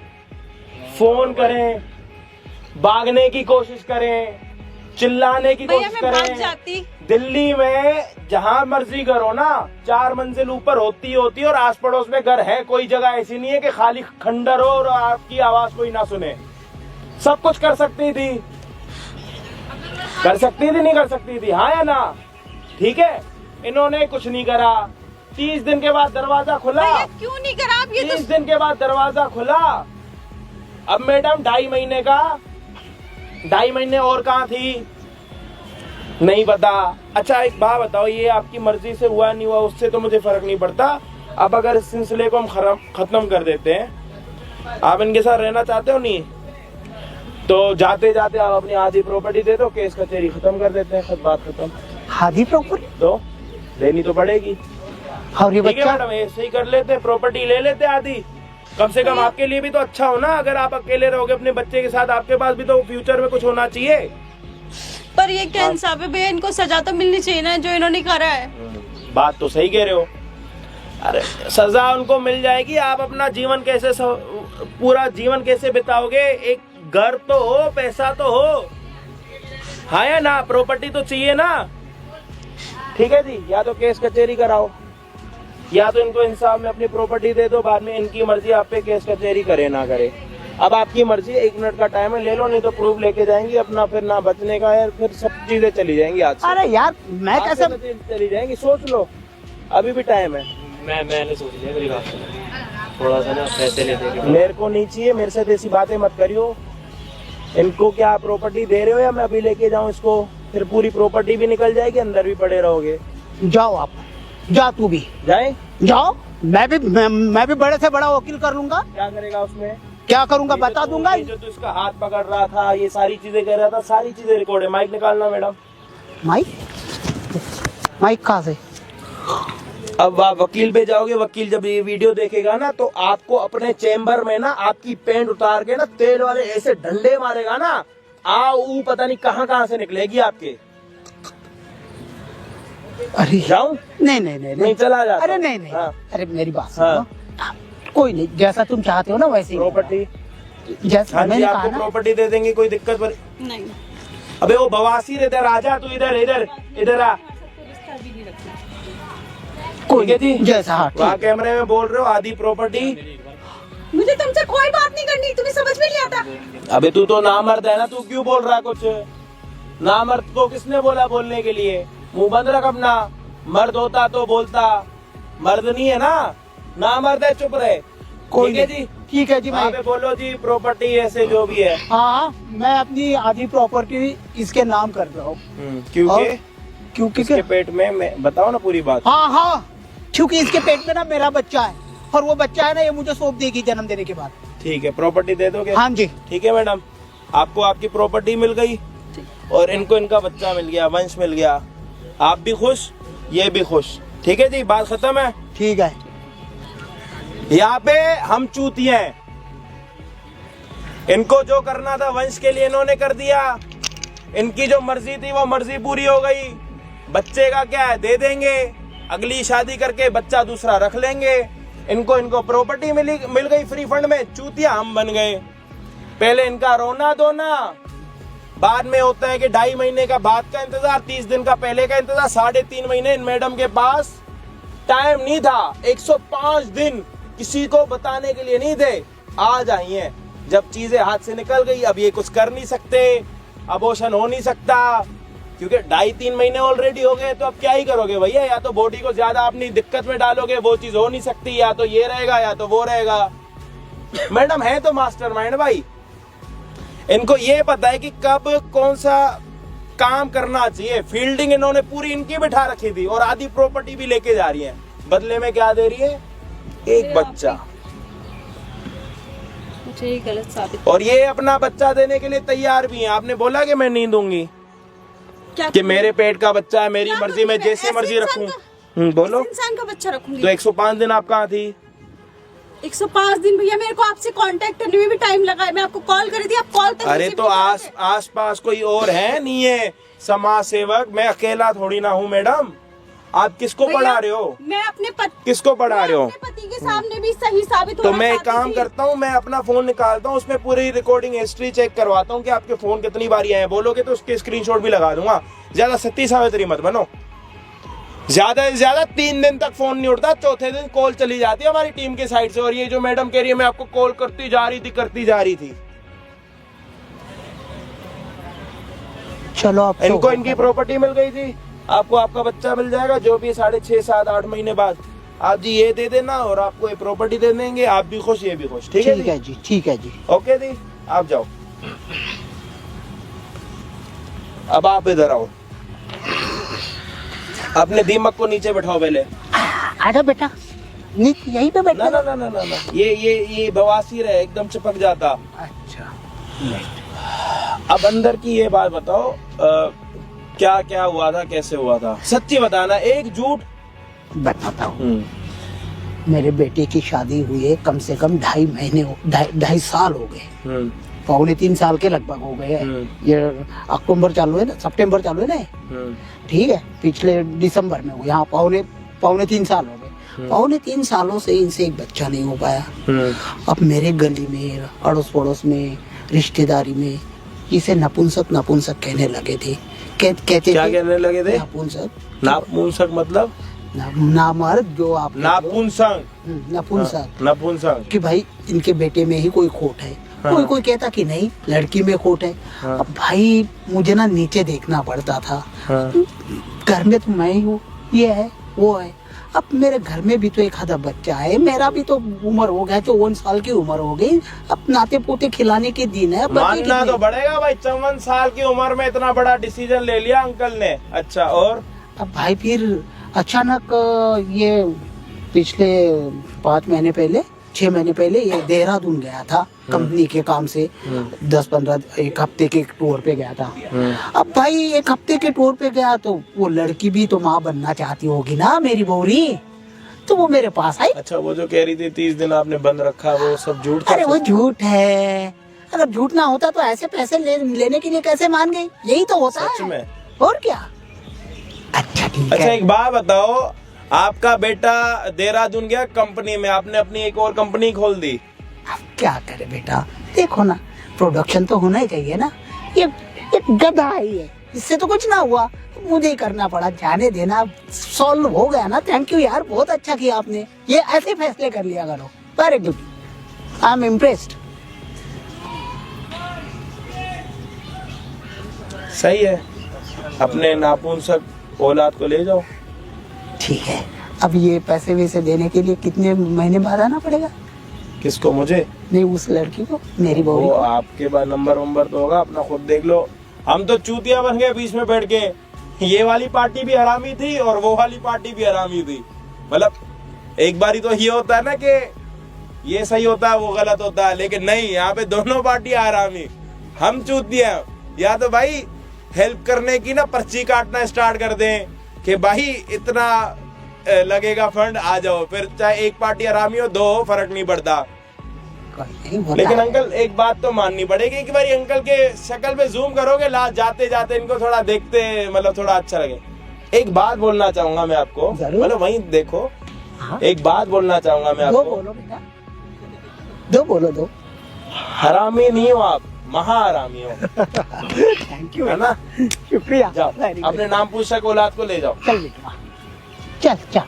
[SPEAKER 3] फोन करें, भागने की कोशिश करें, चिल्लाने की
[SPEAKER 2] भैया
[SPEAKER 3] कोशिश
[SPEAKER 2] मैं भाग
[SPEAKER 3] करें।
[SPEAKER 2] जाती।
[SPEAKER 3] दिल्ली में जहां मर्जी करो ना, 4 मंजिल ऊपर होती और आस पड़ोस में घर है, कोई जगह ऐसी नहीं है कि खाली खंडर हो और आपकी आवाज कोई ना सुने। सब कुछ कर सकती थी, कर सकती थी, नहीं कर सकती थी, हाँ या ना? ठीक है, इन्होंने कुछ नहीं करा। 30 दिन के बाद दरवाजा खुला,
[SPEAKER 2] भैया क्यों नहीं करा आप ये?
[SPEAKER 3] 30 दिन के बाद दरवाजा खुला। अब मैडम 2.5 महीने का, 2.5 महीने और कहाँ थी नहीं पता। अच्छा एक बात बताओ, ये आपकी मर्जी से हुआ नहीं हुआ उससे तो मुझे फर्क नहीं पड़ता। अब अगर इस सिलसिले को हम खत्म कर देते हैं, आप इनके साथ रहना चाहते हो नहीं, तो जाते जाते आप अपनी आधी प्रॉपर्टी दे दो, केस कचहरी खत्म कर देते हैं, बात खत्म।
[SPEAKER 1] आधी प्रॉपर्टी
[SPEAKER 3] तो देनी तो पड़ेगी,
[SPEAKER 1] और ये
[SPEAKER 3] ठीक है
[SPEAKER 1] बच्चा
[SPEAKER 3] मैडम, ऐसे ही कर लेते हैं, प्रॉपर्टी ले लेते हैं आधी। कम से कम आपके लिए भी तो अच्छा हो ना, अगर आप अकेले रहोगे अपने बच्चे के साथ, आपके पास भी तो फ्यूचर में कुछ होना चाहिए।
[SPEAKER 2] पर ये क्या इंसाफ है भैया, इनको सजा तो मिलनी चाहिए ना जो इन्होंने करा है।
[SPEAKER 3] बात तो सही कह रहे हो। अरे सजा उनको मिल जाएगी, आप अपना जीवन कैसे पूरा जीवन कैसे बिताओगे? एक घर तो हो, पैसा तो हो, हाँ या ना? प्रॉपर्टी तो चाहिए ना। ठीक है जी, या तो केस कचहरी कराओ, या तो इनको इंसाफ में अपनी प्रॉपर्टी दे दो, बाद में इनकी मर्जी, आप पे केस कचहरी करे ना करे। अब आपकी मर्जी, 1 मिनट का टाइम है, ले लो, नहीं तो प्रूफ लेके जाएंगे अपना, फिर ना बचने का है, फिर सब चीजें चली जाएंगी आज से।
[SPEAKER 1] अरे यार मैं
[SPEAKER 3] आज
[SPEAKER 1] कैसे
[SPEAKER 3] से चली जाएंगी, सोच लो, अभी भी टाइम है।
[SPEAKER 4] मैंने सोच लिया, मेरी बात सुनो, थोड़ा सा ना पैसे ले देंगे।
[SPEAKER 3] मेरे को नहीं चाहिए, मेरे साथ ऐसी बातें मत करियो। इनको क्या प्रॉपर्टी दे रहे हो या मैं अभी लेके जाऊं इसको? फिर पूरी प्रॉपर्टी भी निकल जाएगी, अंदर भी पड़े रहोगे।
[SPEAKER 1] जाओ आप, जा तू भी
[SPEAKER 3] जाए?
[SPEAKER 1] जाओ, मैं भी बड़े से बड़ा वकील कर लूंगा।
[SPEAKER 3] क्या करेगा उसमें?
[SPEAKER 1] क्या करूंगा बता दूंगा।
[SPEAKER 3] जो तू इसका हाथ पकड़ रहा था, ये सारी चीजें कर रहा था, सारी चीजें रिकॉर्ड है। माइक निकालना मैडम।
[SPEAKER 1] माइक कहाँ से?
[SPEAKER 3] अब आप वकील पे जाओगे, वकील जब ये वीडियो देखेगा ना तो आपको अपने चेम्बर में ना आपकी पैंट उतार के ना तेल वाले ऐसे डंडे मारेगा ना, पता नहीं कहाँ से निकलेगी आपके।
[SPEAKER 1] अरे
[SPEAKER 3] जाऊं?
[SPEAKER 1] नहीं
[SPEAKER 3] चला जाता।
[SPEAKER 1] अरे नहीं
[SPEAKER 3] हाँ।
[SPEAKER 1] अरे मेरी बात
[SPEAKER 3] हाँ।
[SPEAKER 1] सुनो, कोई नहीं, जैसा तुम चाहते हो ना वैसे ही
[SPEAKER 3] प्रॉपर्टी,
[SPEAKER 1] जैसा
[SPEAKER 3] हाँ जी,
[SPEAKER 1] मैंने कहा
[SPEAKER 3] आपको
[SPEAKER 1] ना।
[SPEAKER 3] प्रॉपर्टी दे देंगे, कोई दिक्कत पर।
[SPEAKER 2] नहीं,
[SPEAKER 3] अबे वो बवासीर, इधर आजा तू, इधर आ।
[SPEAKER 1] कोई
[SPEAKER 3] ठीक है जी,
[SPEAKER 1] जैसा हाँ
[SPEAKER 3] वहाँ
[SPEAKER 1] ठीक।
[SPEAKER 3] कैमरे में बोल रहे हो आधी प्रॉपर्टी।
[SPEAKER 2] मुझे तुमसे कोई बात नहीं करनी, तुम्हें समझ में नहीं आता।
[SPEAKER 3] अबे तू तो नामर्द है ना, तू क्यों बोल रहा है कुछ? नामर्द को किसने बोला बोलने के लिए? मुंह बंद रख अपना। मर्द होता तो बोलता, मर्द नहीं है ना, नामर्द है, चुप रहे।
[SPEAKER 1] कोई
[SPEAKER 3] ठीक है जी,
[SPEAKER 1] ठीक है जी।
[SPEAKER 3] वहाँ पे बोलो जी प्रॉपर्टी ऐसे जो भी है।
[SPEAKER 1] हाँ, मैं अपनी आधी प्रॉपर्टी इसके नाम कर रहा हूँ।
[SPEAKER 3] क्योंकि इसके पेट में, मैं बताओ ना पूरी बात।
[SPEAKER 1] हाँ, क्योंकि इसके पेट में ना मेरा बच्चा है, और वो बच्चा है ना ये मुझे सौंप देगी जन्म देने के बाद।
[SPEAKER 3] ठीक है, प्रॉपर्टी दे दोगे?
[SPEAKER 1] हाँ जी।
[SPEAKER 3] ठीक है मैडम, आपको आपकी प्रॉपर्टी मिल गई और इनको इनका बच्चा मिल गया, वंश मिल गया। आप भी खुश, ये भी खुश। ठीक है जी, बात खत्म है।
[SPEAKER 1] ठीक है।
[SPEAKER 3] यहाँ पे हम चूतिए हैं, इनको जो करना था वंश के लिए इन्होंने कर दिया। इनकी जो मर्जी थी वो मर्जी पूरी हो गई। बच्चे का क्या है, दे देंगे, अगली शादी करके बच्चा दूसरा रख लेंगे। इनको प्रॉपर्टी मिल गई फ्री फंड में, चूतिया हम बन गए। पहले इनका रोना धोना, बाद में होता है कि 2.5 महीने का बाद का इंतजार, 30 दिन का पहले का इंतजार, 3.5 महीने इन मैडम के पास टाइम नहीं था। 105 दिन किसी को बताने के लिए नहीं थे। आज आई है, जब चीजें हाथ से निकल गई, अब ये कुछ कर नहीं सकते, अबॉर्शन हो नहीं सकता, क्योंकि 2.5-3 महीने ऑलरेडी हो गए। तो अब क्या ही करोगे भैया, या तो बॉडी को ज्यादा अपनी दिक्कत में डालोगे, वो चीज हो नहीं सकती, या तो ये रहेगा या तो वो रहेगा। मैडम है तो मास्टरमाइंड भाई, इनको ये पता है कि कब कौन सा काम करना चाहिए। फील्डिंग इन्होंने पूरी इनकी बिठा रखी थी और आधी प्रॉपर्टी भी लेके जा रही है। बदले में क्या दे रही है? एक बच्चा।
[SPEAKER 2] मुझे ये गलत साबित।
[SPEAKER 3] और ये अपना बच्चा देने के लिए तैयार भी है। आपने बोला कि मैं नहीं दूंगी,
[SPEAKER 2] क्या
[SPEAKER 3] कि मेरे पेट का बच्चा है, मेरी मर्जी, मैं जैसे मर्जी रखूं। बोलो।
[SPEAKER 2] इंसान का बच्चा रखूंगी
[SPEAKER 3] तो 105 दिन आप कहाँ थी?
[SPEAKER 2] 105 दिन भैया, मेरे को आपसे कांटेक्ट करने में भी टाइम लगा है। मैं आपको कॉल करी थी, आप कॉल तक
[SPEAKER 3] अरे
[SPEAKER 2] receive
[SPEAKER 3] तो
[SPEAKER 2] नहीं कर रहे।
[SPEAKER 3] आस पास कोई और है? नहीं है, समाज सेवक, मैं अकेला थोड़ी ना हूँ मैडम। आप किसको
[SPEAKER 2] भैया,
[SPEAKER 3] पढ़ा रहे हो?
[SPEAKER 2] मैं अपने
[SPEAKER 3] किसको पढ़ा रहे हो?
[SPEAKER 2] अपने पति के सामने भी सही साबित
[SPEAKER 3] तो
[SPEAKER 2] होना
[SPEAKER 3] मैं एक
[SPEAKER 2] चाहती
[SPEAKER 3] काम
[SPEAKER 2] थी।
[SPEAKER 3] करता हूँ, मैं अपना फोन निकालता हूँ, उसमें पूरी रिकॉर्डिंग हिस्ट्री चेक करवाता हूँ कि आपके फोन कितनी बारी आए हैं। बोलोगे तो उसके स्क्रीनशॉट भी लगा दूंगा। ज्यादा सती सावित्री मत बनो। ज्यादा से ज्यादा 3 दिन तक फोन नहीं उठता, चौथे दिन कॉल चली जाती है हमारी टीम के साइड से। और ये जो मैडम कह रही है मैं आपको कॉल करती जा रही थी।
[SPEAKER 1] चलो अब
[SPEAKER 3] इनको इनकी प्रॉपर्टी मिल गई थी, आपको आपका बच्चा मिल जाएगा, जो भी 6.5, 7, 8 महीने बाद। आप जी ये दे देना और आपको ये प्रॉपर्टी दे देंगे। आप भी खुश, ये भी खुश। ठीक है
[SPEAKER 1] जी, ठीक है जी।
[SPEAKER 3] ओके जी, आप जाओ। अब आप इधर आओ, अपने दीमक को नीचे बैठाओ पहले।
[SPEAKER 1] आजा बेटा, यहीं पे बैठा।
[SPEAKER 3] ना, ये बवासीर है, एकदम चिपक जाता।
[SPEAKER 1] अच्छा,
[SPEAKER 3] अब अंदर की ये बात बताओ, क्या क्या हुआ था, कैसे हुआ था? सच्ची बताना, एक झूठ।
[SPEAKER 1] बताता हूँ। मेरे बेटे की शादी हुई है कम से कम 2.5 साल हो गए, 2.25 साल के लगभग हो गए। ये अक्टूबर चालू है ना, सितंबर चालू है ना, ठीक है, पिछले दिसंबर में हुआ। यहाँ 2.25 साल हो गए। 2.25 सालों से इनसे एक बच्चा नहीं हो पाया। अब मेरे गली में, अड़ोस पड़ोस में, रिश्तेदारी में इसे नपुंसक कहने लगे थे। कहते
[SPEAKER 3] क्या कहने लगे थे? नपुंसक मतलब
[SPEAKER 1] नामर्द, जो आप
[SPEAKER 3] नपुंसक
[SPEAKER 1] नपुंसक
[SPEAKER 3] नपुंसक
[SPEAKER 1] कि भाई इनके बेटे में ही कोई खोट है।
[SPEAKER 3] हाँ।
[SPEAKER 1] कोई कोई कहता कि नहीं लड़की में खोट है।
[SPEAKER 3] हाँ।
[SPEAKER 1] अब भाई मुझे ना नीचे देखना पड़ता था।
[SPEAKER 3] हाँ।
[SPEAKER 1] घर में तो मैं ही हूँ, ये है वो है। अब मेरे घर में भी तो एक आधा बच्चा है, मेरा भी तो उम्र हो गया, 54 साल की उम्र हो गई। अब नाते पोते खिलाने के दिन है। बच्चे
[SPEAKER 3] मानना
[SPEAKER 1] कितने-
[SPEAKER 3] तो बढ़ेगा भाई, 54 साल की उम्र में इतना बड़ा डिसीजन ले लिया अंकल ने। अच्छा, और
[SPEAKER 1] अब भाई फिर अचानक ये पिछले 5 महीने पहले 6 महीने पहले ये देहरादून गया था कंपनी के काम से। 10-15 एक हफ्ते के टूर पे गया था। अब भाई एक हफ्ते के टूर पे गया तो वो लड़की भी तो माँ बनना चाहती होगी ना मेरी बौरी, तो वो मेरे पास आई।
[SPEAKER 3] अच्छा, वो जो कह रही थी 30 दिन आपने बंद रखा, वो सब झूठ था?
[SPEAKER 1] अरे वो झूठ है, अगर झूठ ना होता तो ऐसे पैसे लेने के लिए कैसे मान गई? यही तो होता
[SPEAKER 3] सच
[SPEAKER 1] है
[SPEAKER 3] में?
[SPEAKER 1] और क्या। अच्छा ठीक
[SPEAKER 3] अच्छा,
[SPEAKER 1] है।
[SPEAKER 3] एक बात बताओ, आपका बेटा देहरादून गया कंपनी में, आपने अपनी एक और कंपनी खोल दी।
[SPEAKER 1] अब क्या करे बेटा, देखो ना प्रोडक्शन तो होना ही चाहिए ना। ये एक गधा है ये, इससे तो कुछ ना हुआ, मुझे ही करना पड़ा। जाने देना, सॉल्व हो गया ना। थैंक यू यार, बहुत अच्छा किया आपने, ये ऐसे फैसले कर लिया करो। Very good, I am impressed.
[SPEAKER 3] सही है, अपने नापुंसक औलाद को ले जाओ।
[SPEAKER 1] ठीक है, अब ये पैसे वैसे देने के लिए कितने महीने बाद आना पड़ेगा?
[SPEAKER 3] किसको? मुझे?
[SPEAKER 1] नहीं, उस लड़की को, मेरी बहू
[SPEAKER 3] वो
[SPEAKER 1] को।
[SPEAKER 3] आपके पास नंबर वंबर तो होगा, अपना खुद देख लो। हम तो चूतिया बन गए बीच में बैठ के। ये वाली पार्टी भी हरामी थी और वो वाली पार्टी भी हरामी थी। मतलब एक बारी तो ये होता है ना कि ये सही होता है वो गलत होता है, लेकिन नहीं, यहाँ पे दोनों पार्टी हरामी। हम चूतिया, या तो भाई हेल्प करने की ना पर्ची काटना स्टार्ट कर दें कि भाई इतना लगेगा फंड, आ जाओ। फिर चाहे एक पार्टी हरामी हो, 2 हो, फर्क नहीं पड़ता।
[SPEAKER 1] नहीं होता
[SPEAKER 3] लेकिन
[SPEAKER 1] है।
[SPEAKER 3] अंकल एक बात तो माननी पड़ेगी कि भाई अंकल के शक्ल पे जूम करोगे, लास्ट जाते जाते इनको थोड़ा देखते, मतलब थोड़ा अच्छा लगे। एक बात बोलना चाहूंगा मैं आपको,
[SPEAKER 1] जरूर।
[SPEAKER 3] मतलब वहीं देखो।
[SPEAKER 1] हाँ?
[SPEAKER 3] एक बात बोलना चाहूंगा मैं
[SPEAKER 1] दो
[SPEAKER 3] आपको।
[SPEAKER 1] बोलो बेटा, दो बोलो, दो।
[SPEAKER 3] हरामी नहीं हो आप, महा हरामी हो।
[SPEAKER 1] थैंक यू
[SPEAKER 3] है ना?
[SPEAKER 1] शुक्रिया।
[SPEAKER 3] जाओ,
[SPEAKER 1] Very good.
[SPEAKER 3] अपने नाम पूछक औलाद को ले जाओ।
[SPEAKER 1] चल बेटा, चल चल।